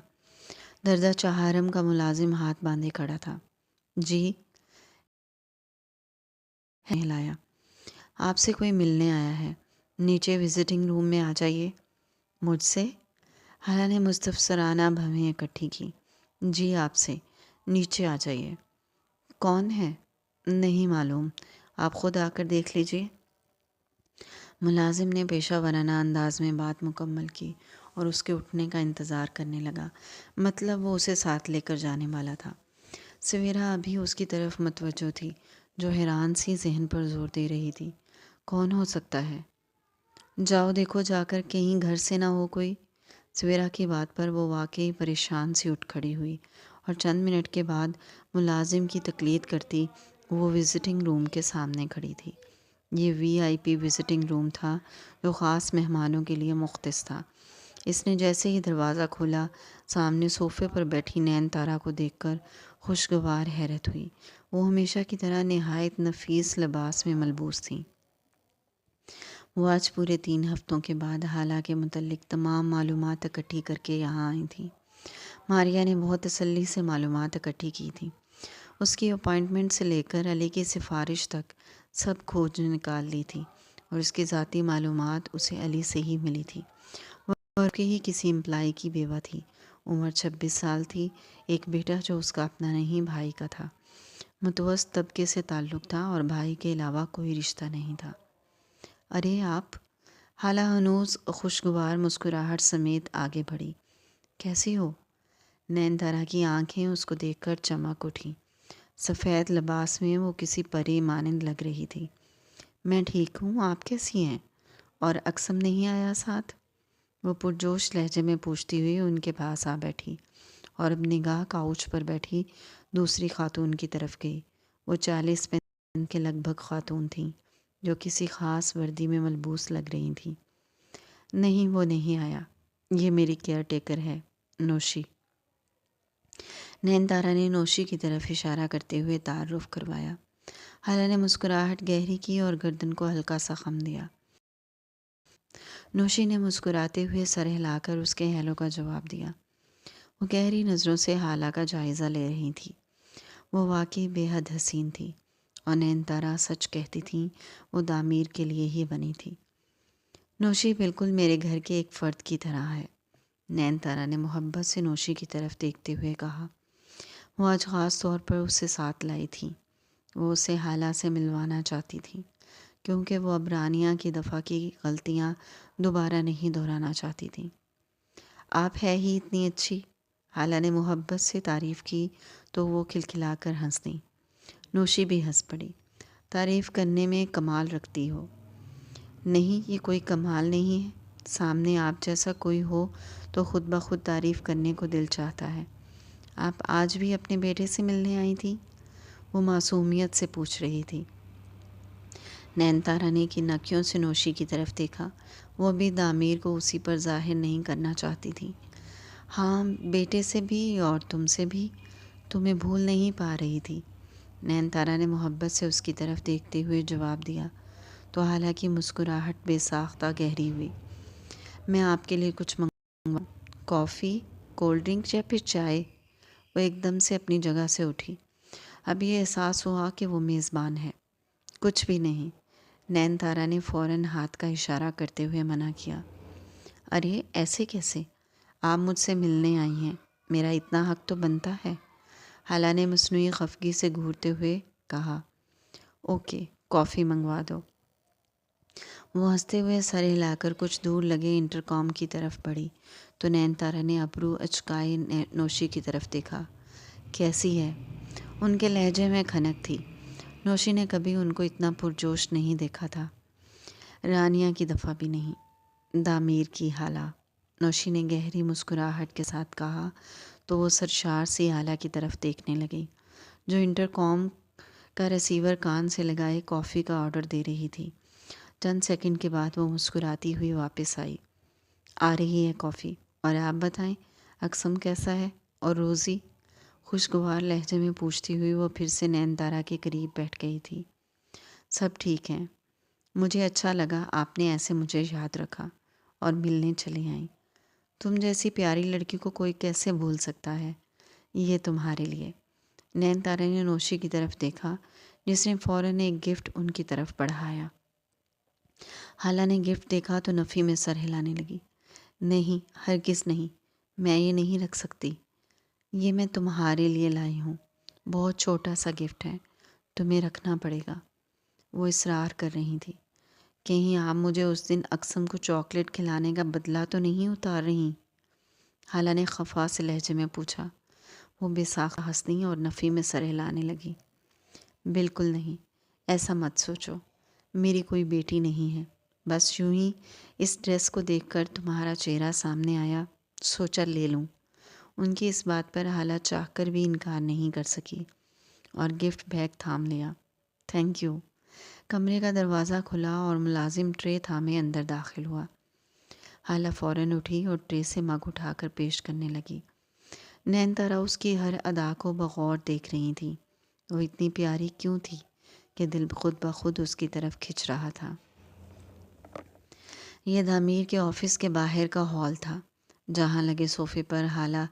دردہ چہارم کا ملازم ہاتھ باندھے کھڑا تھا۔ جی؟ ہلایا۔ آپ سے کوئی ملنے آیا ہے، نیچے وزٹنگ روم میں آ جائیے۔ مجھ سے؟ ہالہ نے مستفسرانہ بھویں اکٹھی کی۔ جی آپ سے، نیچے آ جائیے۔ کون ہے؟ نہیں معلوم، آپ خود آ کر دیکھ لیجیے۔ ملازم نے پیشہ ورانہ انداز میں بات مکمل کی اور اس کے اٹھنے کا انتظار کرنے لگا، مطلب وہ اسے ساتھ لے کر جانے والا تھا۔ سویرا ابھی اس کی طرف متوجہ تھی، جو حیران سی ذہن پر زور دے رہی تھی۔ کون ہو سکتا ہے؟ جاؤ دیکھو جا کر، کہیں گھر سے نہ ہو کوئی۔ سویرا کی بات پر وہ واقعی پریشان سی اٹھ کھڑی ہوئی اور چند منٹ کے بعد ملازم کی تقلید کرتی وہ وزٹنگ روم کے سامنے کھڑی تھی۔ یہ VIP وزٹنگ روم تھا جو خاص مہمانوں کے لیے مختص تھا۔ اس نے جیسے ہی دروازہ کھولا، سامنے صوفے پر بیٹھی نین تارا کو دیکھ کر خوشگوار حیرت ہوئی۔ وہ ہمیشہ کی طرح نہایت نفیس لباس میں ملبوس تھیں۔ وہ آج پورے 3 ہفتوں کے بعد حالہ کے متعلق تمام معلومات اکٹھی کر کے یہاں آئی تھیں۔ ماریا نے بہت تسلی سے معلومات اکٹھی کی تھی۔ اس کی اپائنٹمنٹ سے لے کر علی کی سفارش تک سب کھوج نکال لی تھی اور اس کی ذاتی معلومات اسے علی سے ہی ملی تھی۔ وہ کے ہی کسی امپلائی کی بیوہ تھی، عمر 26 سال تھی، ایک بیٹا جو اس کا اپنا نہیں بھائی کا تھا۔ متوسط طبقے سے تعلق تھا اور بھائی کے علاوہ کوئی رشتہ نہیں تھا۔ ارے آپ؟ حالہ ہنوز خوشگوار مسکراہٹ سمیت آگے بڑھی۔ کیسی ہو؟ نین تارا کی آنکھیں اس کو دیکھ کر چمک اٹھیں۔ سفید لباس میں وہ کسی پری مانند لگ رہی تھی۔ میں ٹھیک ہوں، آپ کیسی ہیں؟ اور اقسم نہیں آیا ساتھ؟ وہ پرجوش لہجے میں پوچھتی ہوئی ان کے پاس آ بیٹھی اور اب نگاہ کاؤچ پر بیٹھی دوسری خاتون کی طرف گئی۔ وہ 40-45 کے لگ بھگ خاتون تھیں جو کسی خاص وردی میں ملبوس لگ رہی تھیں۔ نہیں، وہ نہیں آیا، یہ میری کیئر ٹیکر ہے، نوشی۔ نین تارا نے نوشی کی طرف اشارہ کرتے ہوئے تعارف کروایا۔ حالہ نے مسکراہٹ گہری کی اور گردن کو ہلکا سا خم دیا۔ نوشی نے مسکراتے ہوئے سر ہلا کر اس کے ہیلو کا جواب دیا۔ وہ گہری نظروں سے حالہ کا جائزہ لے رہی تھی۔ وہ واقعی بے حد حسین تھی اور نین تارا سچ کہتی تھیں وہ دامیر کے لیے ہی بنی تھی۔ نوشی بالکل میرے گھر کے ایک فرد کی طرح ہے، نین تارا نے محبت سے نوشی کی طرف دیکھتے ہوئے کہا۔ وہ آج خاص طور پر اسے ساتھ لائی تھی۔ وہ اسے حالہ سے ملوانا چاہتی تھی کیونکہ وہ اب رانیہ کی دفعہ کی غلطیاں دوبارہ نہیں دہرانا چاہتی تھی۔ آپ ہے ہی اتنی اچھی، حالہ نے محبت سے تعریف کی تو وہ کھلکھلا کر ہنس دیں۔ نوشی بھی ہنس پڑی۔ تعریف کرنے میں کمال رکھتی ہو۔ نہیں، یہ کوئی کمال نہیں ہے، سامنے آپ جیسا کوئی ہو تو خود بخود تعریف کرنے کو دل چاہتا ہے۔ آپ آج بھی اپنے بیٹے سے ملنے آئی تھی؟ وہ معصومیت سے پوچھ رہی تھی۔ نین تارا نے کی نکیوں سے نوشی کی طرف دیکھا۔ وہ بھی دامیر کو اسی پر ظاہر نہیں کرنا چاہتی تھی۔ ہاں، بیٹے سے بھی اور تم سے بھی، تمہیں بھول نہیں پا رہی تھی، نین تارا نے محبت سے اس کی طرف دیکھتے ہوئے جواب دیا تو حالانکہ مسکراہٹ بے ساختہ گہری ہوئی۔ میں آپ کے لیے کچھ منگواؤں؟ کافی، کولڈ ڈرنک یا پھر چائے؟ وہ ایک دم سے اپنی جگہ سے اٹھی۔ اب یہ احساس ہوا کہ وہ میزبان ہے۔ کچھ بھی نہیں، نین تارا نے فوراً ہاتھ کا اشارہ کرتے ہوئے منع کیا۔ ارے ایسے کیسے؟ آپ مجھ سے ملنے آئی ہیں، میرا اتنا حق تو بنتا ہے، حالہ نے مصنوعی خفگی سے گھورتے ہوئے کہا۔ اوکے، کافی منگوا دو۔ وہ ہنستے ہوئے سر ہلا کر کچھ دور لگے انٹرکام کی طرف بڑھی تو نین تارا نے ابرو اچکائے نوشی کی طرف دیکھا۔ کیسی ہے؟ ان کے لہجے میں کھنک تھی۔ نوشی نے کبھی ان کو اتنا پرجوش نہیں دیکھا تھا، رانیہ کی دفعہ بھی نہیں۔ دامیر کی، حالہ، نوشی نے گہری مسکراہٹ کے ساتھ کہا تو وہ سرشار سی حالہ کی طرف دیکھنے لگی جو انٹرکام کا ریسیور کان سے لگائے کافی کا آرڈر دے رہی تھی۔ چند سیکنڈ کے بعد وہ مسکراتی ہوئی واپس آئی۔ آ رہی ہے کافی، اور آپ بتائیں اقسم کیسا ہے، اور روزی؟ خوشگوار لہجے میں پوچھتی ہوئی وہ پھر سے نین تارا کے قریب بیٹھ گئی تھی۔ سب ٹھیک ہیں، مجھے اچھا لگا آپ نے ایسے مجھے یاد رکھا اور ملنے چلی آئیں۔ تم جیسی پیاری لڑکی کو کوئی کیسے بھول سکتا ہے، یہ تمہارے لیے۔ نین تارا نے نوشی کی طرف دیکھا جس نے فوراً ایک گفٹ ان کی طرف بڑھایا۔ حالہ نے گفٹ دیکھا تو نفی میں سر ہلانے لگی۔ نہیں، ہرگز نہیں، میں یہ نہیں رکھ سکتی، یہ میں تمہارے لیے لائی ہوں، بہت چھوٹا سا گفٹ ہے، تمہیں رکھنا پڑے گا۔ وہ اصرار کر رہی تھی۔ کہیں آپ مجھے اس دن اقسم کو چاکلیٹ کھلانے کا بدلہ تو نہیں اتار رہی؟ حالہ نے خفا سے لہجے میں پوچھا۔ وہ بے ساختہ ہنسنے اور نفی میں سر ہلانے لگی۔ بالکل نہیں، ایسا مت سوچو، میری کوئی بیٹی نہیں ہے، بس یوں ہی اس ڈریس کو دیکھ کر تمہارا چہرہ سامنے آیا، سوچا لے لوں۔ ان کی اس بات پر حالہ چاہ کر بھی انکار نہیں کر سکی اور گفٹ بیگ تھام لیا۔ Thank you. کمرے کا دروازہ کھلا اور ملازم ٹرے تھامے اندر داخل ہوا۔ حالہ فوراً اٹھی اور ٹرے سے مگ اٹھا کر پیش کرنے لگی۔ نین تارا اس کی ہر ادا کو بغور دیکھ رہی تھی۔ وہ اتنی پیاری کیوں تھی کہ دل خود بخود اس کی طرف کھنچ رہا تھا۔ یہ دامیر کے آفس کے باہر کا ہال تھا جہاں لگے صوفے پر حالہ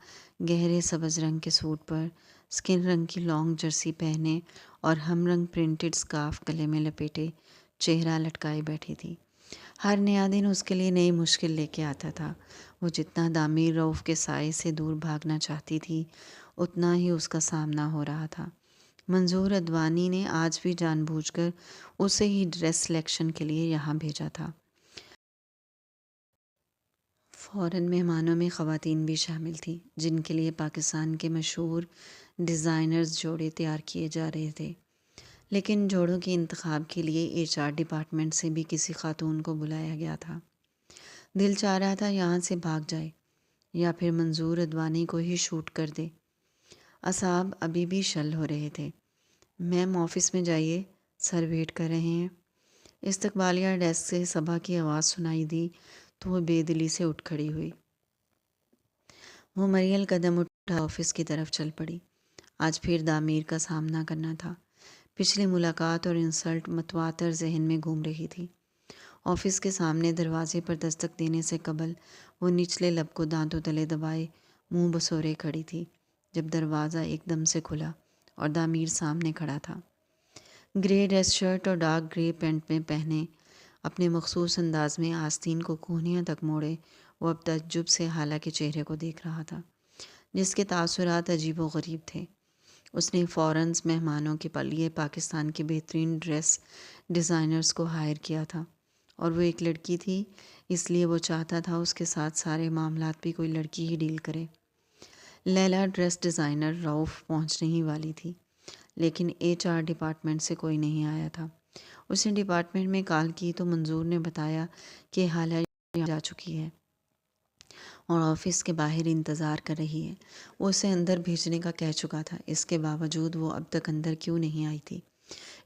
گہرے سبز رنگ کے سوٹ پر اسکن رنگ کی لانگ جرسی پہنے اور ہم رنگ پرنٹڈ سکارف گلے میں لپیٹے چہرہ لٹکائے بیٹھی تھی۔ ہر نیا دن اس کے لیے نئی مشکل لے کے آتا تھا۔ وہ جتنا دامیر رؤف کے سائے سے دور بھاگنا چاہتی تھی اتنا ہی اس کا سامنا ہو رہا تھا۔ منظور اڈوانی نے آج بھی جان بوجھ کر اسے ہی ڈریس سلیکشن کے لیے یہاں بھیجا تھا۔ فوراً مہمانوں میں خواتین بھی شامل تھیں جن کے لیے پاکستان کے مشہور ڈیزائنرز جوڑے تیار کیے جا رہے تھے، لیکن جوڑوں کے انتخاب کے لیے HR ڈپارٹمنٹ سے بھی کسی خاتون کو بلایا گیا تھا۔ دل چاہ رہا تھا یہاں سے بھاگ جائے یا پھر منظور اڈوانی کو ہی شوٹ کر دے۔ اعصاب ابھی بھی شل ہو رہے تھے۔ میم آفس میں جائیے، سر ویٹ کر رہے ہیں۔ استقبالیہ ڈیسک سے صبا کی آواز سنائی دی تو وہ بے دلی سے اٹھ کھڑی ہوئی۔ وہ مریل قدم آفس کی طرف چل پڑی۔ آج پھر دامیر کا سامنا کرنا تھا۔ پچھلی ملاقات اور انسلٹ متواتر ذہن میں گھوم رہی تھی۔ آفس کے سامنے دروازے پر دستک دینے سے قبل وہ نچلے لب کو دانتوں تلے دبائے منہ بسورے کھڑی تھی جب دروازہ ایک دم سے کھلا اور دامیر سامنے کھڑا تھا۔ گرے ڈریس شرٹ اور ڈارک گرے پینٹ میں پہنے اپنے مخصوص انداز میں آستین کو کوہنیاں تک موڑے وہ اب تعجب سے حالہ کے چہرے کو دیکھ رہا تھا، جس کے تاثرات عجیب و غریب تھے۔ اس نے فوراً مہمانوں کے لیے پاکستان کے بہترین ڈریس ڈیزائنرز کو ہائر کیا تھا، اور وہ ایک لڑکی تھی، اس لیے وہ چاہتا تھا اس کے ساتھ سارے معاملات بھی کوئی لڑکی ہی ڈیل کرے۔ لیلا ڈریس ڈیزائنر رؤف پہنچنے ہی والی تھی، لیکن HR ڈپارٹمنٹ سے کوئی نہیں آیا تھا۔ اس نے ڈپارٹمنٹ میں کال کی تو منظور نے بتایا کہ حالہ جا چکی ہے اور آفس کے باہر انتظار کر رہی ہے۔ وہ اسے اندر بھیجنے کا کہہ چکا تھا، اس کے باوجود وہ اب تک اندر کیوں نہیں آئی تھی؟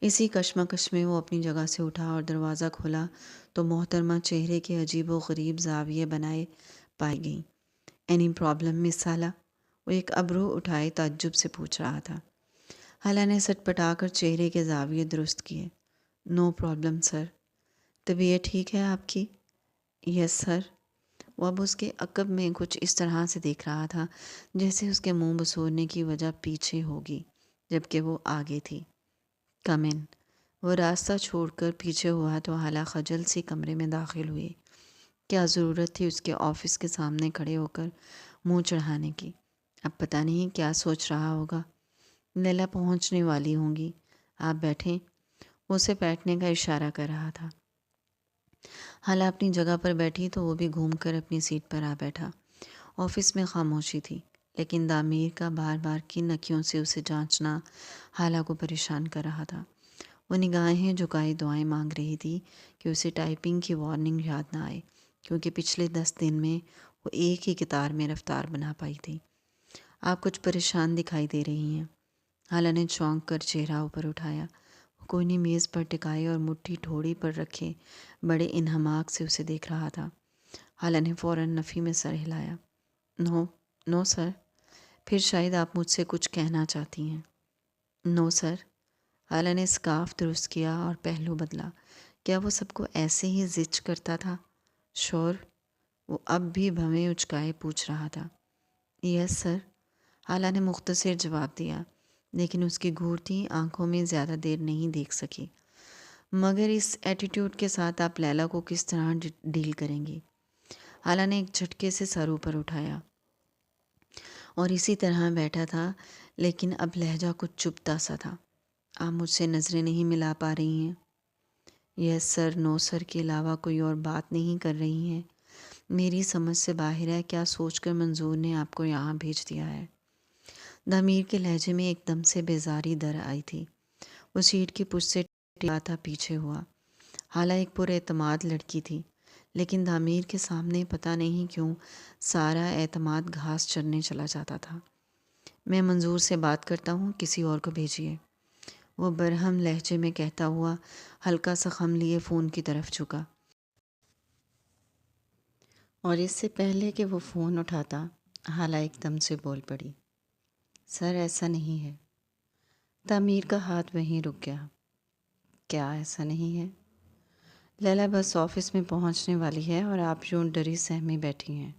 اسی کشمکش میں وہ اپنی جگہ سے اٹھا اور دروازہ کھولا تو محترمہ چہرے کے عجیب و غریب زاویے بنائے پائی گئیں۔ اینی پرابلم مس حالہ؟ وہ ایک ابرو اٹھائے تعجب سے پوچھ رہا تھا۔ حالہ نے سٹ پٹا کر چہرے کے زاویے درست کیے۔ No problem sir. طبیعت ٹھیک ہے آپ کی؟ یس سر۔ وہ اب اس کے عقب میں کچھ اس طرح سے دیکھ رہا تھا جیسے اس کے منہ بسورنے کی وجہ پیچھے ہوگی جبکہ وہ آگے تھی۔ کم ان۔ وہ راستہ چھوڑ کر پیچھے ہوا تو حالہ خجل سی کمرے میں داخل ہوئی۔ کیا ضرورت تھی اس کے آفس کے سامنے کھڑے ہو کر منہ چڑھانے کی؟ اب پتہ نہیں کیا سوچ رہا ہوگا۔ لیلا پہنچنے والی ہوں گی، آپ بیٹھیں۔ وہ اسے بیٹھنے کا اشارہ کر رہا تھا۔ حالہ اپنی جگہ پر بیٹھی تو وہ بھی گھوم کر اپنی سیٹ پر آ بیٹھا۔ آفس میں خاموشی تھی، لیکن دامیر کا بار بار کن نکیوں سے اسے جانچنا حالہ کو پریشان کر رہا تھا۔ وہ نگاہیں جھکائے دعائیں مانگ رہی تھی کہ اسے ٹائپنگ کی وارننگ یاد نہ آئے، کیونکہ پچھلے 10 دن میں وہ ایک ہی قطار میں رفتار بنا پائی تھی۔ آپ کچھ پریشان دکھائی دے رہی ہیں۔ حالہ نے چونک کر چہرہ اوپر اٹھایا۔ وہ کوئی میز پر ٹکائے اور مٹھی ٹھوڑی پر رکھے بڑے انہماک سے اسے دیکھ رہا تھا۔ حالہ نے فوراً نفی میں سر ہلایا۔ نو، نو سر۔ پھر شاید آپ مجھ سے کچھ کہنا چاہتی ہیں۔ نو سر۔ حالہ نے اسکارف درست کیا اور پہلو بدلا۔ کیا وہ سب کو ایسے ہی زچ کرتا تھا؟ شور۔ وہ اب بھی بھویں اچکائے پوچھ رہا تھا۔ یس سر۔ حالہ نے مختصر جواب دیا، لیکن اس کی گھورتی آنکھوں میں زیادہ دیر نہیں دیکھ سکی۔ مگر اس ایٹیٹیوڈ کے ساتھ آپ لیلا کو کس طرح ڈیل کریں گی؟ حالہ نے ایک جھٹکے سے سر اوپر اٹھایا اور اسی طرح بیٹھا تھا، لیکن اب لہجہ کچھ چبھتا سا تھا۔ آپ مجھ سے نظریں نہیں ملا پا رہی ہیں؟ یس سر، نو سر کے علاوہ کوئی اور بات نہیں کر رہی ہیں؟ میری سمجھ سے باہر ہے، کیا سوچ کر منظور نے آپ کو یہاں بھیج دیا ہے؟ دامیر کے لہجے میں ایک دم سے بیزاری در آئی تھی۔ وہ سیٹ کی پشت سے ٹکا تھا پیچھے ہوا۔ حالہ ایک پر اعتماد لڑکی تھی، لیکن دامیر کے سامنے پتہ نہیں کیوں سارا اعتماد گھاس چرنے چلا جاتا تھا۔ میں منظور سے بات کرتا ہوں، کسی اور کو بھیجیے، وہ برہم لہجے میں کہتا ہوا ہلکا سا خم لیے فون کی طرف جھکا۔ اور اس سے پہلے کہ وہ فون اٹھاتا، حالہ ایک دم سے بول پڑی۔ سر ایسا نہیں ہے۔ دامیر کا ہاتھ وہیں رک گیا۔ کیا ایسا نہیں ہے؟ لیلا بس آفس میں پہنچنے والی ہے اور آپ یوں ڈری سہمی بیٹھی ہیں۔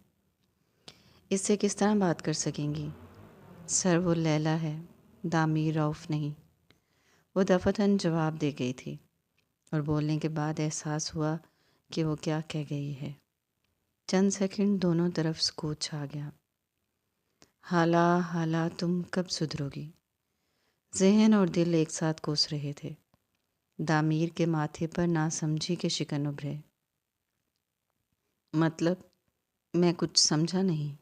اس سے کس طرح بات کر سکیں گی؟ سر وہ لیلا ہے، دامیر رؤف نہیں، وہ دفتراً جواب دے گئی تھی، اور بولنے کے بعد احساس ہوا کہ وہ کیا کہہ گئی ہے۔ چند سیکنڈ دونوں طرف سکوت چھا گیا۔ حالہ تم کب سدھرو گی؟ ذہن اور دل ایک ساتھ کوس رہے تھے۔ دامیر کے ماتھے پر ناسمجھی کے شکن ابھرے۔ مطلب؟ میں کچھ سمجھا نہیں،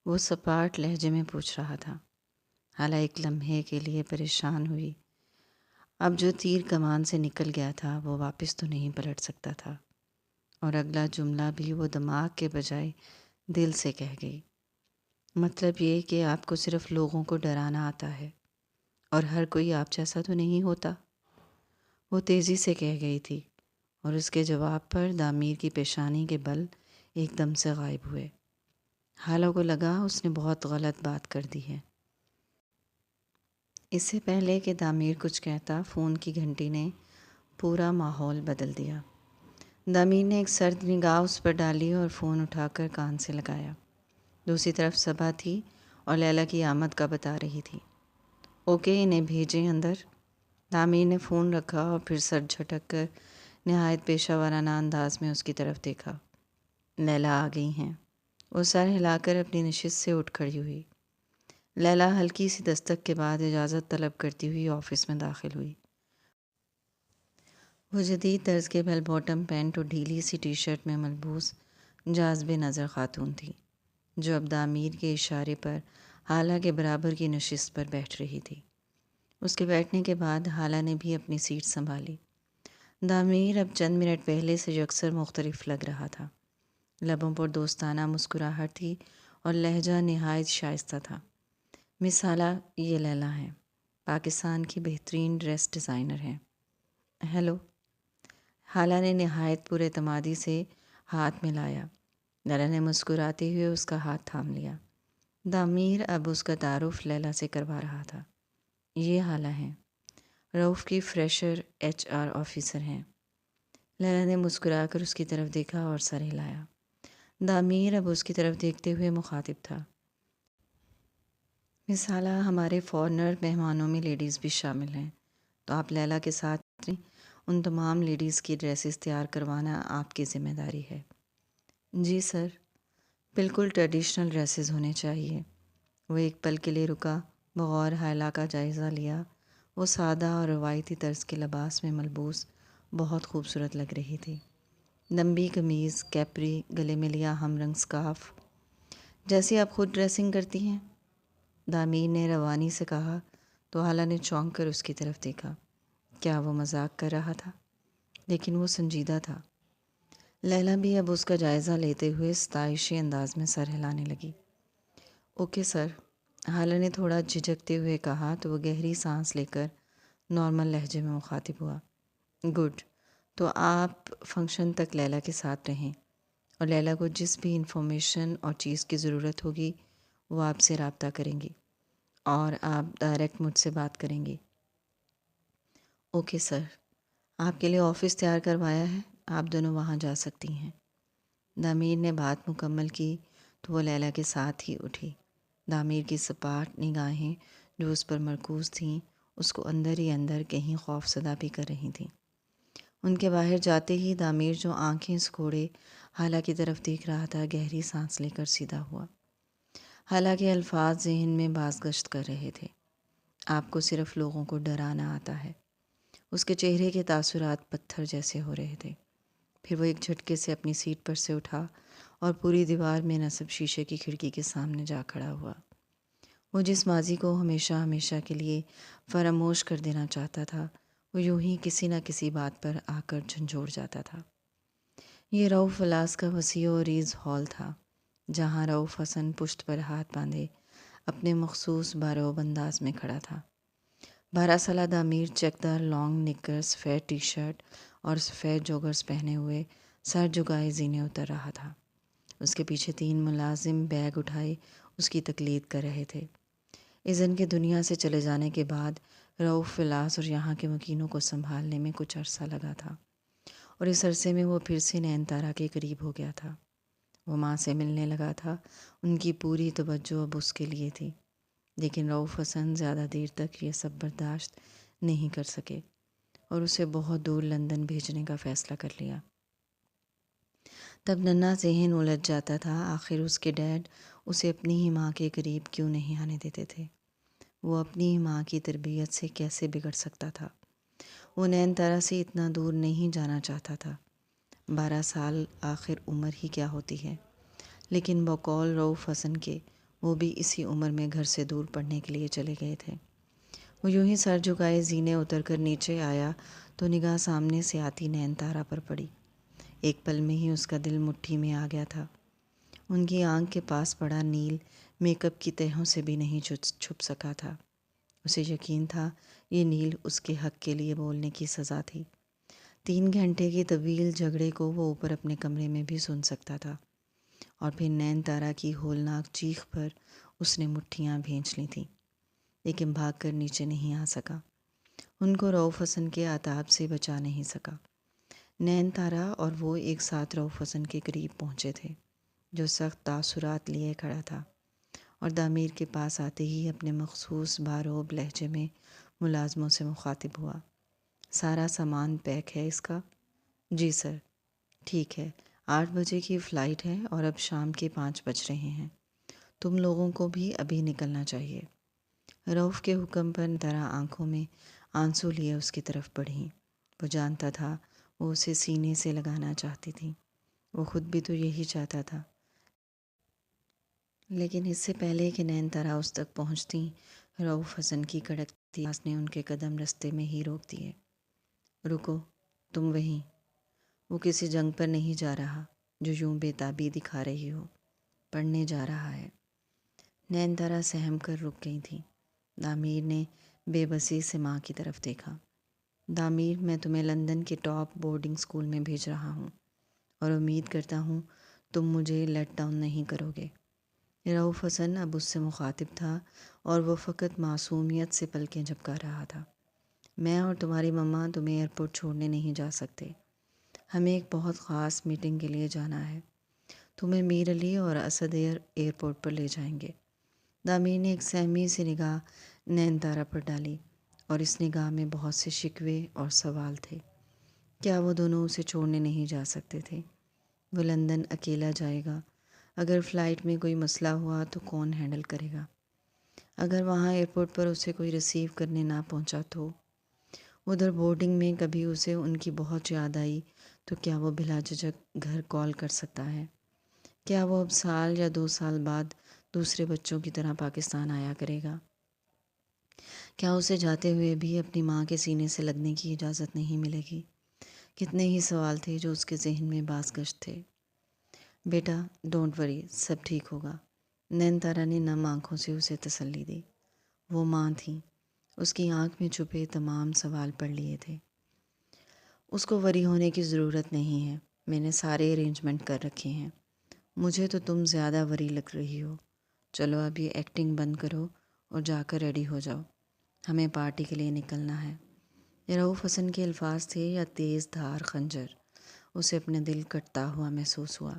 وہ سپاٹ لہجے میں پوچھ رہا تھا۔ حالہ ایک لمحے کے لیے پریشان ہوئی۔ اب جو تیر کمان سے نکل گیا تھا وہ واپس تو نہیں پلٹ سکتا تھا، اور اگلا جملہ بھی وہ دماغ کے بجائے دل سے کہہ گئی۔ مطلب یہ کہ آپ کو صرف لوگوں کو ڈرانا آتا ہے، اور ہر کوئی آپ جیسا تو نہیں ہوتا، وہ تیزی سے کہہ گئی تھی، اور اس کے جواب پر دامیر کی پیشانی کے بل ایک دم سے غائب ہوئے۔ حالہ کو لگا اس نے بہت غلط بات کر دی ہے۔ اس سے پہلے کہ دامیر کچھ کہتا، فون کی گھنٹی نے پورا ماحول بدل دیا۔ دامیر نے ایک سرد نگاہ اس پر ڈالی اور فون اٹھا کر کان سے لگایا۔ دوسری طرف صبا تھی اور لیلا کی آمد کا بتا رہی تھی۔ اوکے، انہیں بھیجیں اندر۔ دامیر نے فون رکھا اور پھر سر جھٹک کر نہایت پیشہ ورانہ انداز میں اس کی طرف دیکھا۔ لیلا آ گئی ہیں۔ وہ سر ہلا کر اپنی نشست سے اٹھ کھڑی ہوئی۔ لیلا ہلکی سی دستک کے بعد اجازت طلب کرتی ہوئی آفس میں داخل ہوئی۔ وہ جدید طرز کے بیل باٹم پینٹ اور ڈھیلی سی ٹی شرٹ میں ملبوس جاذب نظر خاتون تھی، جو اب دامیر کے اشارے پر حالہ کے برابر کی نشست پر بیٹھ رہی تھی۔ اس کے بیٹھنے کے بعد حالہ نے بھی اپنی سیٹ سنبھالی۔ دامیر اب چند منٹ پہلے سے یکسر مختلف لگ رہا تھا۔ لبوں پر دوستانہ مسکراہٹ تھی اور لہجہ نہایت شائستہ تھا۔ مس حالہ، یہ لیلا ہیں، پاکستان کی بہترین ڈریس ڈیزائنر ہیں۔ ہیلو۔ حالہ نے نہایت پر اعتمادی سے ہاتھ ملایا۔ لیلا نے مسکراتے ہوئے اس کا ہاتھ تھام لیا۔ دامیر اب اس کا تعارف لیلا سے کروا رہا تھا۔ یہ حالہ ہیں، رؤف کی فریشر HR آفیسر ہیں۔ لیلا نے مسکرا کر اس کی طرف دیکھا اور سر ہلایا۔ دامیر اب اس کی طرف دیکھتے ہوئے مخاطب تھا۔ مس حالہ، ہمارے فارنر مہمانوں میں لیڈیز بھی شامل ہیں، تو آپ لیلا کے ساتھ ان تمام لیڈیز کی ڈریسز تیار کروانا آپ کی ذمہ داری ہے۔ جی سر، بالکل ٹریڈیشنل ڈریسز ہونے چاہیے۔ وہ ایک پل کے لیے رکا، بغور حالہ کا جائزہ لیا۔ وہ سادہ اور روایتی طرز کے لباس میں ملبوس بہت خوبصورت لگ رہی تھی۔ لمبی قمیض، کیپری، گلے میں لیا ہم رنگ سکارف، جیسے آپ خود ڈریسنگ کرتی ہیں، دامیر نے روانی سے کہا تو حالہ نے چونک کر اس کی طرف دیکھا۔ کیا وہ مذاق کر رہا تھا؟ لیکن وہ سنجیدہ تھا۔ لیلا بھی اب اس کا جائزہ لیتے ہوئے ستائشی انداز میں سر ہلانے لگی۔ اوکے سر، حالہ نے تھوڑا جھجکتے ہوئے کہا تو وہ گہری سانس لے کر نارمل لہجے میں مخاطب ہوا۔ گڈ، تو آپ فنکشن تک لیلا کے ساتھ رہیں، اور لیلا کو جس بھی انفارمیشن اور چیز کی ضرورت ہوگی وہ آپ سے رابطہ کریں گی، اور آپ ڈائریکٹ مجھ سے بات کریں گی۔ اوکے سر، آپ کے لیے آفس تیار کروایا ہے، آپ دونوں وہاں جا سکتی ہیں۔ دامیر نے بات مکمل کی تو وہ لیلا کے ساتھ ہی اٹھی۔ دامیر کی سپاٹ نگاہیں جو اس پر مرکوز تھیں اس کو اندر ہی اندر کہیں خوف زدہ بھی کر رہی تھیں۔ ان کے باہر جاتے ہی دامیر جو آنکھیں سکوڑے حالہ کی طرف دیکھ رہا تھا، گہری سانس لے کر سیدھا ہوا۔ حالہ کے الفاظ ذہن میں بازگشت کر رہے تھے۔ آپ کو صرف لوگوں کو ڈرانا آتا ہے۔ اس کے چہرے کے تاثرات پتھر جیسے ہو رہے تھے۔ پھر وہ ایک جھٹکے سے اپنی سیٹ پر سے اٹھا اور پوری دیوار میں نصب شیشے کی کھڑکی کے سامنے جا کھڑا ہوا۔ وہ جس ماضی کو ہمیشہ ہمیشہ کے لیے فراموش کر دینا چاہتا تھا، وہ یوں ہی کسی نہ کسی بات پر آ کر جھنجھوڑ جاتا تھا۔ یہ رؤف ولاس کا وسیع و عریض ہال تھا، جہاں رؤف حسن پشت پر ہاتھ باندھے اپنے مخصوص باروب انداز میں کھڑا تھا۔ 12 سالہ دامیر چیکدار لانگ نکر، سفید ٹی شرٹ اور سفید جوگرز پہنے ہوئے سر جھکائے زینے اتر رہا تھا۔ اس کے پیچھے 3 ملازم بیگ اٹھائے اس کی تقلید کر رہے تھے۔ اذن کے دنیا سے چلے جانے کے بعد رؤف ولاس اور یہاں کے مکینوں کو سنبھالنے میں کچھ عرصہ لگا تھا، اور اس عرصے میں وہ پھر سے نین تارا کے قریب ہو گیا تھا۔ وہ ماں سے ملنے لگا تھا، ان کی پوری توجہ اب اس کے لیے تھی، لیکن رؤف حسن زیادہ دیر تک یہ سب برداشت نہیں کر سکے اور اسے بہت دور لندن بھیجنے کا فیصلہ کر لیا۔ تب ننھا ذہن الجھ جاتا تھا، آخر اس کے ڈیڈ اسے اپنی ہی ماں کے قریب کیوں نہیں آنے دیتے تھے؟ وہ اپنی ہی ماں کی تربیت سے کیسے بگڑ سکتا تھا؟ وہ نین تارا سے اتنا دور نہیں جانا چاہتا تھا۔ 12 سال آخر عمر ہی کیا ہوتی ہے؟ لیکن بقول رؤف حسن کے وہ بھی اسی عمر میں گھر سے دور پڑھنے کے لیے چلے گئے تھے۔ وہ یوں ہی سر جھکائے زینے اتر کر نیچے آیا تو نگاہ سامنے سے آتی نین تارا پر پڑی۔ ایک پل میں ہی اس کا دل مٹھی میں آ گیا تھا۔ ان کی آنکھ کے پاس پڑا نیل میک اپ کی تہوں سے بھی نہیں چھپ سکا تھا۔ اسے یقین تھا یہ نیل اس کے حق کے لیے بولنے کی سزا تھی۔ 3 گھنٹے کے طویل جھگڑے کو وہ اوپر اپنے کمرے میں بھی سن سکتا تھا، اور پھر نین تارا کی ہولناک چیخ پر اس نے مٹھیاں بھینچ لی تھیں، لیکن بھاگ کر نیچے نہیں آ سکا۔ ان کو رؤف حسن کے عتاب سے بچا نہیں سکا۔ نین تارا اور وہ ایک ساتھ رؤف حسن کے قریب پہنچے تھے، جو سخت تاثرات لیے کھڑا تھا، اور دامیر کے پاس آتے ہی اپنے مخصوص باروب لہجے میں ملازموں سے مخاطب ہوا۔ سارا سامان پیک ہے اس کا؟ جی سر۔ ٹھیک ہے، 8 بجے کی فلائٹ ہے اور اب شام کے 5 بج رہے ہیں۔ تم لوگوں کو بھی ابھی نکلنا چاہیے۔ رؤف کے حکم پر طرح آنکھوں میں آنسو لیے اس کی طرف بڑھیں۔ وہ جانتا تھا وہ اسے سینے سے لگانا چاہتی تھی، وہ خود بھی تو یہی چاہتا تھا، لیکن اس سے پہلے کہ نین طرح اس تک پہنچتی، رؤف حسن کی کڑکتی آواز نے ان کے قدم رستے میں ہی روک دیے۔ رکو، تم وہیں۔ وہ کسی جنگ پر نہیں جا رہا جو یوں بے تابی دکھا رہی ہو، پڑھنے جا رہا ہے۔ نین طرح سہم کر رک گئی تھی۔ دامیر نے بے بسی سے ماں کی طرف دیکھا۔ دامیر، میں تمہیں لندن کے ٹاپ بورڈنگ اسکول میں بھیج رہا ہوں اور امید کرتا ہوں تم مجھے لیٹ ڈاؤن نہیں کرو گے۔ رؤف حسن اب اس سے مخاطب تھا اور وہ فقط معصومیت سے پلکیں جھپکا رہا تھا۔ میں اور تمہاری مما تمہیں ایئرپورٹ چھوڑنے نہیں جا سکتے، ہمیں ایک بہت خاص میٹنگ کے لیے جانا ہے۔ تمہیں میر علی اور اسد ایئرپورٹ پر لے جائیں گے۔ دامیر نے ایک سہمی سی نگاہ نین تارا پر ڈالی، اور اس نگاہ میں بہت سے شکوے اور سوال تھے۔ کیا وہ دونوں اسے چھوڑنے نہیں جا سکتے تھے؟ وہ لندن اکیلا جائے گا، اگر فلائٹ میں کوئی مسئلہ ہوا تو کون ہینڈل کرے گا؟ اگر وہاں ایئرپورٹ پر اسے کوئی ریسیو کرنے نہ پہنچا تو؟ ادھر بورڈنگ میں کبھی اسے ان کی بہت یاد آئی تو کیا وہ بلا جھجک گھر کال کر سکتا ہے؟ کیا وہ اب سال یا 2 سال بعد دوسرے بچوں کی طرح پاکستان آیا کرے گا؟ کیا اسے جاتے ہوئے بھی اپنی ماں کے سینے سے لگنے کی اجازت نہیں ملے گی؟ کتنے ہی سوال تھے جو اس کے ذہن میں باز گشت تھے۔ بیٹا ڈونٹ وری، سب ٹھیک ہوگا۔ نین تارا نے نم آنکھوں سے اسے تسلی دی۔ وہ ماں تھی، اس کی آنکھ میں چھپے تمام سوال پڑھ لیے تھے۔ اس کو وری ہونے کی ضرورت نہیں ہے، میں نے سارے ارینجمنٹ کر رکھے ہیں۔ مجھے تو تم زیادہ وری لگ رہی ہو۔ چلو اب یہ ایکٹنگ بند کرو اور جا کر ریڈی ہو جاؤ، ہمیں پارٹی کے لیے نکلنا ہے۔ رؤف حسن کے الفاظ تھے یا تیز دھار خنجر، اسے اپنے دل کٹتا ہوا محسوس ہوا۔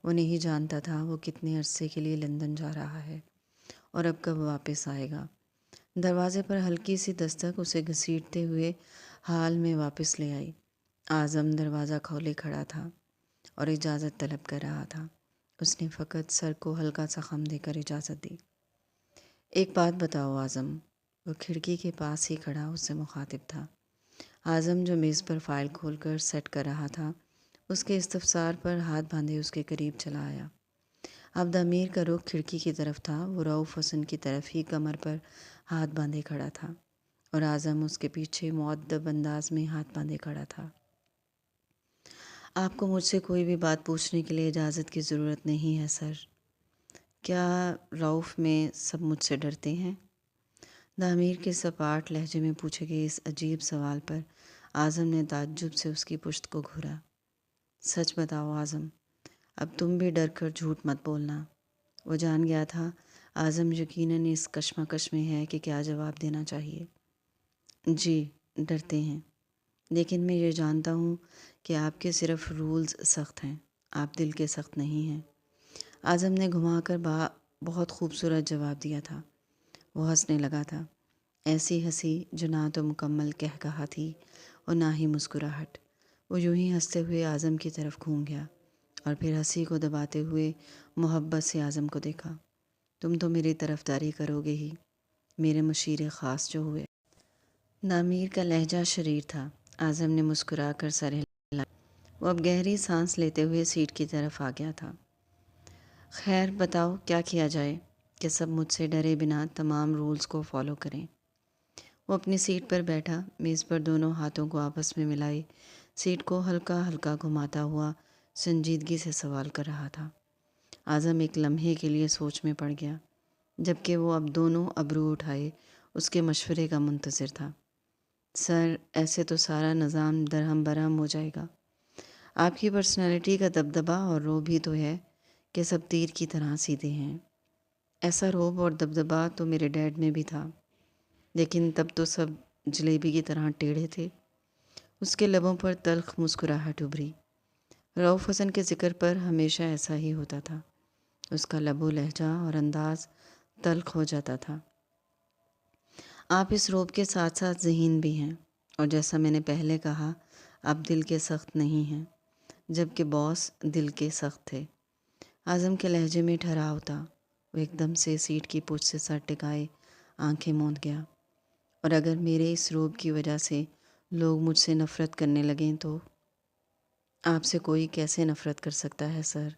وہ نہیں جانتا تھا وہ کتنے عرصے کے لیے لندن جا رہا ہے اور اب کب واپس آئے گا۔ دروازے پر ہلکی سی دستک اسے گھسیٹتے ہوئے حال میں واپس لے آئی۔ اعظم دروازہ کھولے کھڑا تھا اور اجازت طلب کر رہا تھا۔ اس نے فقط سر کو ہلکا سا خم دے کر اجازت دی۔ ایک بات بتاؤ اعظم، وہ کھڑکی کے پاس ہی کھڑا اس سے مخاطب تھا۔ اعظم جو میز پر فائل کھول کر سیٹ کر رہا تھا، اس کے استفسار پر ہاتھ باندھے اس کے قریب چلا آیا۔ اب دامیر کا رخ کھڑکی کی طرف تھا، وہ رؤف حسن کی طرف ہی کمر پر ہاتھ باندھے کھڑا تھا، اور اعظم اس کے پیچھے مؤدب انداز میں ہاتھ باندھے کھڑا تھا۔ آپ کو مجھ سے کوئی بھی بات پوچھنے کے لیے اجازت کی ضرورت نہیں ہے سر۔ کیا رؤف میں سب مجھ سے ڈرتے ہیں؟ دامیر کے سپاٹ لہجے میں پوچھے گئے اس عجیب سوال پر اعظم نے تعجب سے اس کی پشت کو گھورا۔ سچ بتاؤ اعظم، اب تم بھی ڈر کر جھوٹ مت بولنا۔ وہ جان گیا تھا اعظم یقیناً اس کشمکش میں ہے کہ کیا جواب دینا چاہیے۔ جی ڈرتے ہیں، لیکن میں یہ جانتا ہوں کہ آپ کے صرف رولز سخت ہیں، آپ دل کے سخت نہیں ہیں۔ اعظم نے گھما کر بہت خوبصورت جواب دیا تھا۔ وہ ہنسنے لگا تھا، ایسی ہنسی جو نہ تو مکمل قہقہا تھی اور نہ ہی مسکراہٹ۔ وہ یوں ہی ہنستے ہوئے اعظم کی طرف گھوم گیا اور پھر ہنسی کو دباتے ہوئے محبت سے اعظم کو دیکھا۔ تم تو میری طرفداری کرو گے ہی، میرے مشیر خاص جو ہوئے۔ دامیر کا لہجہ شریر تھا۔ اعظم نے مسکرا کر سر ہلایا۔ وہ اب گہری سانس لیتے ہوئے سیٹ کی طرف آ گیا تھا۔ خیر بتاؤ کیا کیا جائے کہ سب مجھ سے ڈرے بنا تمام رولز کو فالو کریں۔ وہ اپنی سیٹ پر بیٹھا، میز پر دونوں ہاتھوں کو آپس میں ملائے سیٹ کو ہلکا ہلکا گھماتا ہوا سنجیدگی سے سوال کر رہا تھا۔ اعظم ایک لمحے کے لیے سوچ میں پڑ گیا، جبکہ وہ اب دونوں ابرو اٹھائے اس کے مشورے کا منتظر تھا۔ سر ایسے تو سارا نظام درہم برہم ہو جائے گا۔ آپ کی پرسنالٹی کا دبدبہ اور رو بھی تو ہے کہ سب تیر کی طرح سیدھے ہیں۔ ایسا رعب اور دبدبا تو میرے ڈیڈ میں بھی تھا، لیکن تب تو سب جلیبی کی طرح ٹیڑھے تھے۔ اس کے لبوں پر تلخ مسکراہٹ ابھری۔ رؤف حسن کے ذکر پر ہمیشہ ایسا ہی ہوتا تھا، اس کا لب و لہجہ اور انداز تلخ ہو جاتا تھا۔ آپ اس رعب کے ساتھ ساتھ ذہین بھی ہیں، اور جیسا میں نے پہلے کہا، آپ دل کے سخت نہیں ہیں، جبکہ باس دل کے سخت تھے۔ اعظم کے لہجے میں ٹھہراؤ تھا۔ وہ ایک دم سے سیٹ کی پشت سے سر ٹکائے آنکھیں موند گیا۔ اور اگر میرے اس رعب کی وجہ سے لوگ مجھ سے نفرت کرنے لگیں تو؟ آپ سے کوئی کیسے نفرت کر سکتا ہے سر؟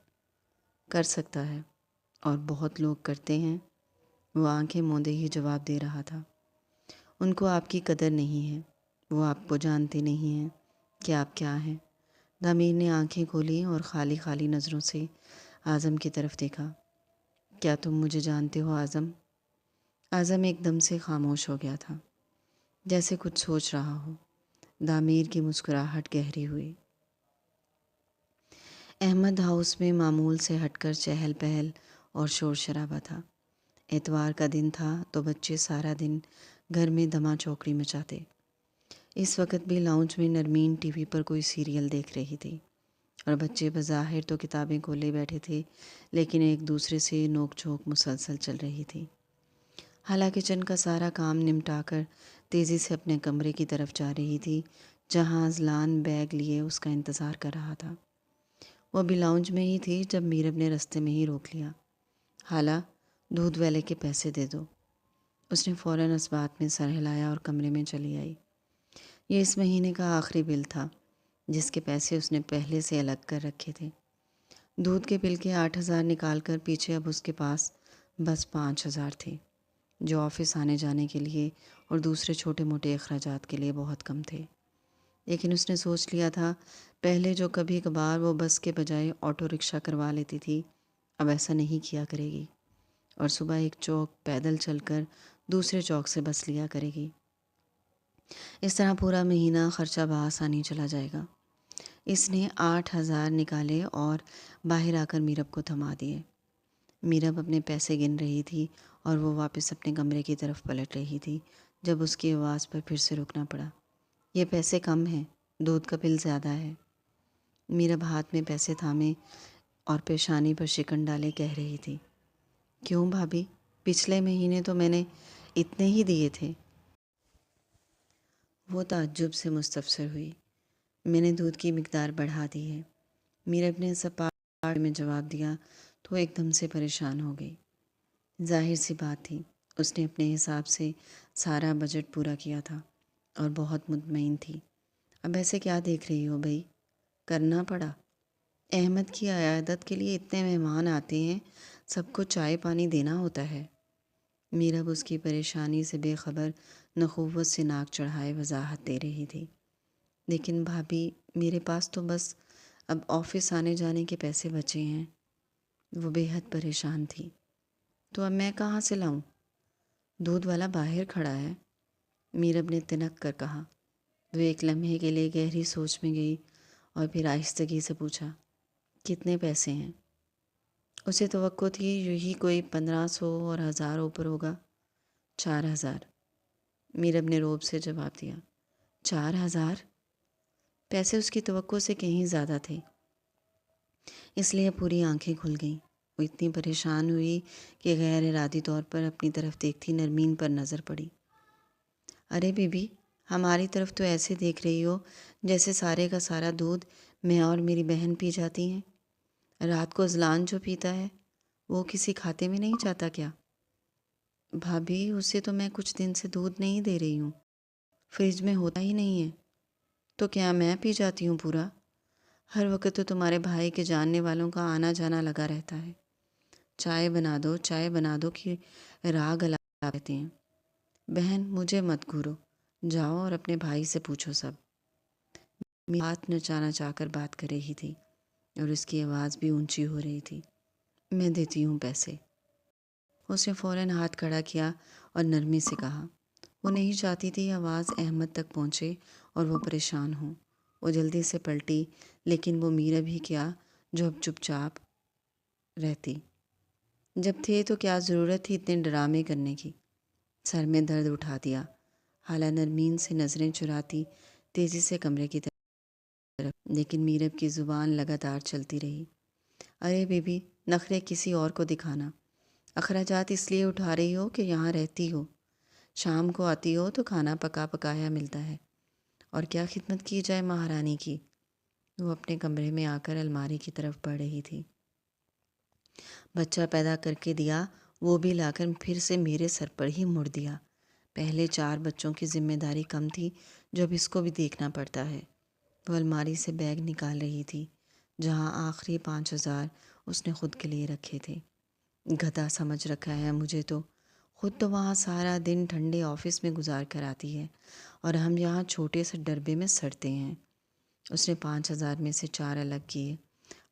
کر سکتا ہے، اور بہت لوگ کرتے ہیں، وہ آنکھیں موندے ہی جواب دے رہا تھا۔ ان کو آپ کی قدر نہیں ہے، وہ آپ کو جانتے نہیں ہیں کہ آپ کیا ہیں۔ ضمیر نے آنکھیں کھولی اور خالی خالی نظروں سے اعظم کی طرف دیکھا۔ کیا تم مجھے جانتے ہو اعظم؟ اعظم ایک دم سے خاموش ہو گیا تھا، جیسے کچھ سوچ رہا ہو۔ ضمیر کی مسکراہٹ گہری ہوئی۔ احمد ہاؤس میں معمول سے ہٹ کر چہل پہل اور شور شرابہ تھا۔ اتوار کا دن تھا تو بچے سارا دن گھر میں دھما چوکڑی مچاتے۔ اس وقت بھی لاؤنج میں نرمین ٹی وی پر کوئی سیریل دیکھ رہی تھی، اور بچے بظاہر تو کتابیں کھولے بیٹھے تھے، لیکن ایک دوسرے سے نوک جھوک مسلسل چل رہی تھی۔ حالہ کچن کا سارا کام نمٹا کر تیزی سے اپنے کمرے کی طرف جا رہی تھی، جہاں اذلان بیگ لیے اس کا انتظار کر رہا تھا۔ وہ ابھی لاؤنج میں ہی تھی جب میرب نے رستے میں ہی روک لیا۔ حالہ، دودھ والے کے پیسے دے دو۔ اس نے فوراً اس بات میں سر ہلایا اور کمرے میں چلی آئی۔ یہ اس مہینے کا آخری بل تھا، جس کے پیسے اس نے پہلے سے الگ کر رکھے تھے۔ دودھ کے بل کے 8,000 نکال کر پیچھے اب اس کے پاس بس 5,000 تھے، جو آفس آنے جانے کے لیے اور دوسرے چھوٹے موٹے اخراجات کے لیے بہت کم تھے۔ لیکن اس نے سوچ لیا تھا، پہلے جو کبھی کبھار وہ بس کے بجائے آٹو رکشہ کروا لیتی تھی، اب ایسا نہیں کیا کرے گی، اور صبح ایک چوک پیدل چل کر دوسرے چوک سے بس لیا کرے گی۔ اس طرح پورا مہینہ خرچہ بآسانی چلا جائے گا۔ اس نے 8,000 نکالے اور باہر آ کر میرب کو تھما دیے۔ میرب اپنے پیسے گن رہی تھی اور وہ واپس اپنے کمرے کی طرف پلٹ رہی تھی جب اس کی آواز پر پھر سے رکنا پڑا۔ یہ پیسے کم ہیں، دودھ کا بل زیادہ ہے۔ میرب ہاتھ میں پیسے تھامے اور پیشانی پر شکن ڈالے کہہ رہی تھی، کیوں بھابھی؟ پچھلے مہینے تو میں نے اتنے ہی دیے تھے۔ وہ تعجب سے مستفسر ہوئی۔ میں نے دودھ کی مقدار بڑھا دی ہے، میرب نے سپاٹ میں جواب دیا تو وہ ایک دم سے پریشان ہو گئی۔ ظاہر سی بات تھی، اس نے اپنے حساب سے سارا بجٹ پورا کیا تھا اور بہت مطمئن تھی۔ اب ایسے کیا دیکھ رہی ہو بھائی؟ کرنا پڑا۔ احمد کی عیادت کے لیے اتنے مہمان آتے ہیں، سب کو چائے پانی دینا ہوتا ہے۔ میرب اس کی پریشانی سے بے خبر نخوت سے ناک چڑھائے وضاحت دے رہی تھی، لیکن بھابھی میرے پاس تو بس اب آفس آنے جانے کے پیسے بچے ہیں۔ وہ بے حد پریشان تھی۔ تو اب میں کہاں سے لاؤں؟ دودھ والا باہر کھڑا ہے، میرب نے تنک کر کہا۔ وہ ایک لمحے کے لیے گہری سوچ میں گئی اور پھر آہستگی سے پوچھا، کتنے پیسے ہیں؟ اسے توقع تھی یہی کوئی 1,500 اور 1,000 اوپر ہوگا۔ 4,000، میرب نے رعب سے جواب دیا۔ 4,000؟ پیسے اس کی توقع سے کہیں زیادہ تھے، اس لیے پوری آنکھیں کھل گئیں۔ وہ اتنی پریشان ہوئی کہ غیر ارادی طور پر اپنی طرف دیکھتی نرمین پر نظر پڑی۔ ارے بی بی، ہماری طرف تو ایسے دیکھ رہی ہو جیسے سارے کا سارا دودھ میں اور میری بہن پی جاتی ہیں۔ رات کو اذلان جو پیتا ہے وہ کسی کھاتے میں نہیں جاتا کیا؟ بھابھی، اسے تو میں کچھ دن سے دودھ نہیں دے رہی ہوں، فریج میں ہوتا ہی نہیں ہے، تو کیا میں پی جاتی ہوں پورا؟ ہر وقت تو تمہارے بھائی کے جاننے والوں کا آنا جانا لگا رہتا ہے۔ چائے بنا دو، چائے بنا دو کہ راہ گلا رہتے ہیں۔ بہن، مجھے مت گھورو، جاؤ اور اپنے بھائی سے پوچھو سب۔ میری ہاتھ نچا نچا کر بات کر رہی تھی اور اس کی آواز بھی اونچی ہو رہی تھی۔ میں دیتی ہوں پیسے۔ اس نے فوراً ہاتھ کھڑا کیا اور نرمی سے کہا۔ وہ نہیں چاہتی تھی آواز احمد تک پہنچے اور وہ پریشان ہوں۔ وہ جلدی سے پلٹی، لیکن وہ میرب ہی کیا جو اب چپ چاپ رہتی۔ جب تھے تو کیا ضرورت تھی اتنے ڈرامے کرنے کی؟ سر میں درد اٹھا دیا۔ خالہ نرمین سے نظریں چراتی تیزی سے کمرے کی طرف، لیکن میرب کی زبان لگاتار چلتی رہی۔ ارے بیبی، نخرے کسی اور کو دکھانا۔ اخراجات اس لیے اٹھا رہی ہو کہ یہاں رہتی ہو، شام کو آتی ہو تو کھانا پکا پکایا ملتا ہے، اور کیا خدمت کی جائے مہارانی کی۔ وہ اپنے کمرے میں آ کر الماری کی طرف بڑھ رہی تھی۔ بچہ پیدا کر کے دیا، وہ بھی لا کر پھر سے میرے سر پر ہی مڑ دیا۔ پہلے 4 بچوں کی ذمہ داری کم تھی جو اب اس کو بھی دیکھنا پڑتا ہے۔ وہ الماری سے بیگ نکال رہی تھی جہاں آخری 5,000 اس نے خود کے لیے رکھے تھے۔ گدھا سمجھ رکھا ہے مجھے تو، خود تو وہاں سارا دن ٹھنڈے آفس میں گزار کر آتی ہے اور ہم یہاں چھوٹے سے ڈربے میں سڑتے ہیں۔ اس نے 5,000 میں سے 4 الگ کیے،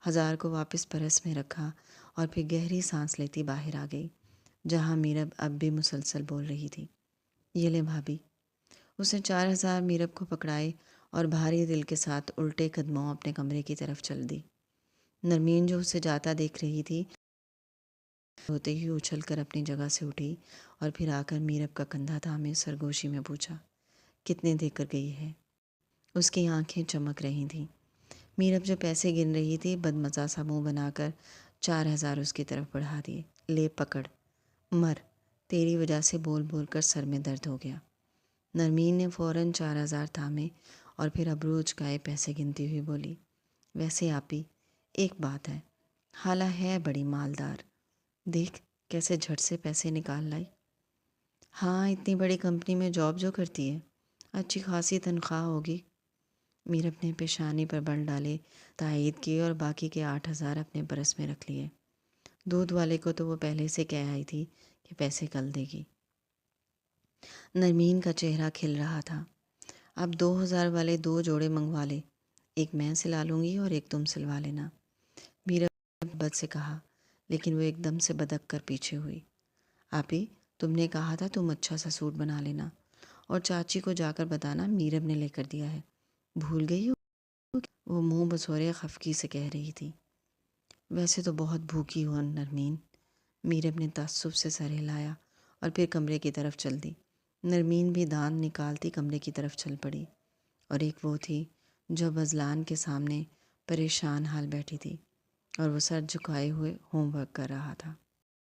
1,000 کو واپس پرس میں رکھا اور پھر گہری سانس لیتی باہر آ گئی، جہاں میرب اب بھی مسلسل بول رہی تھی۔ یہ لے بھابھی۔ اس نے 4,000 میرب کو پکڑائے اور بھاری دل کے ساتھ الٹے قدموں اپنے کمرے کی طرف چل دی۔ نرمین جو اسے جاتا دیکھ رہی تھی ہوتے ہی اچھل کر اپنی جگہ سے اٹھی اور پھر آ کر میرب کا کندھا تھامے سرگوشی میں پوچھا، کتنے دے کر گئی ہے؟ اس کی آنکھیں چمک رہی تھیں۔ میرب جو پیسے گن رہی تھی بدمزہ سا منہ بنا کر 4,000 اس کی طرف بڑھا دیے۔ لے پکڑ، مر، تیری وجہ سے بول بول کر سر میں درد ہو گیا۔ نرمین نے فوراً 4,000 تھامے اور پھر ابرو اچکائے پیسے گنتی ہوئی بولی، ویسے آپی ایک بات ہے، خالہ ہے بڑی مالدار، دیکھ کیسے جھٹ سے پیسے نکال لائی۔ ہاں، اتنی بڑی کمپنی میں جاب جو کرتی ہے، اچھی خاصی تنخواہ ہوگی۔ میرب نے پیشانی پر بل ڈالے تائید کی اور باقی کے 8,000 اپنے پرس میں رکھ لیے۔ دودھ والے کو تو وہ پہلے سے کہہ آئی تھی کہ پیسے کل دے گی۔ نرمین کا چہرہ کھل رہا تھا۔ اب 2,000 والے 2 جوڑے منگوا لے، ایک میں سلا لوں گی اور ایک تم سلوا لینا، میرب بد سے کہا، لیکن وہ ایک دم سے بدک کر پیچھے ہوئی۔ آپی، تم نے کہا تھا تم اچھا سا سوٹ بنا لینا اور چاچی کو جا کر بتانا میرب نے لے کر دیا ہے، بھول گئی ہو؟ وہ منہ بسورے خفگی سے کہہ رہی تھی۔ ویسے تو بہت بھوکی ہو نرمین۔ میرب نے تعصب سے سر ہلایا اور پھر کمرے کی طرف چل دی۔ نرمین بھی دانت نکالتی کمرے کی طرف چل پڑی، اور ایک وہ تھی جو بزلان کے سامنے پریشان حال بیٹھی تھی اور وہ سر جھکائے ہوئے ہوم ورک کر رہا تھا۔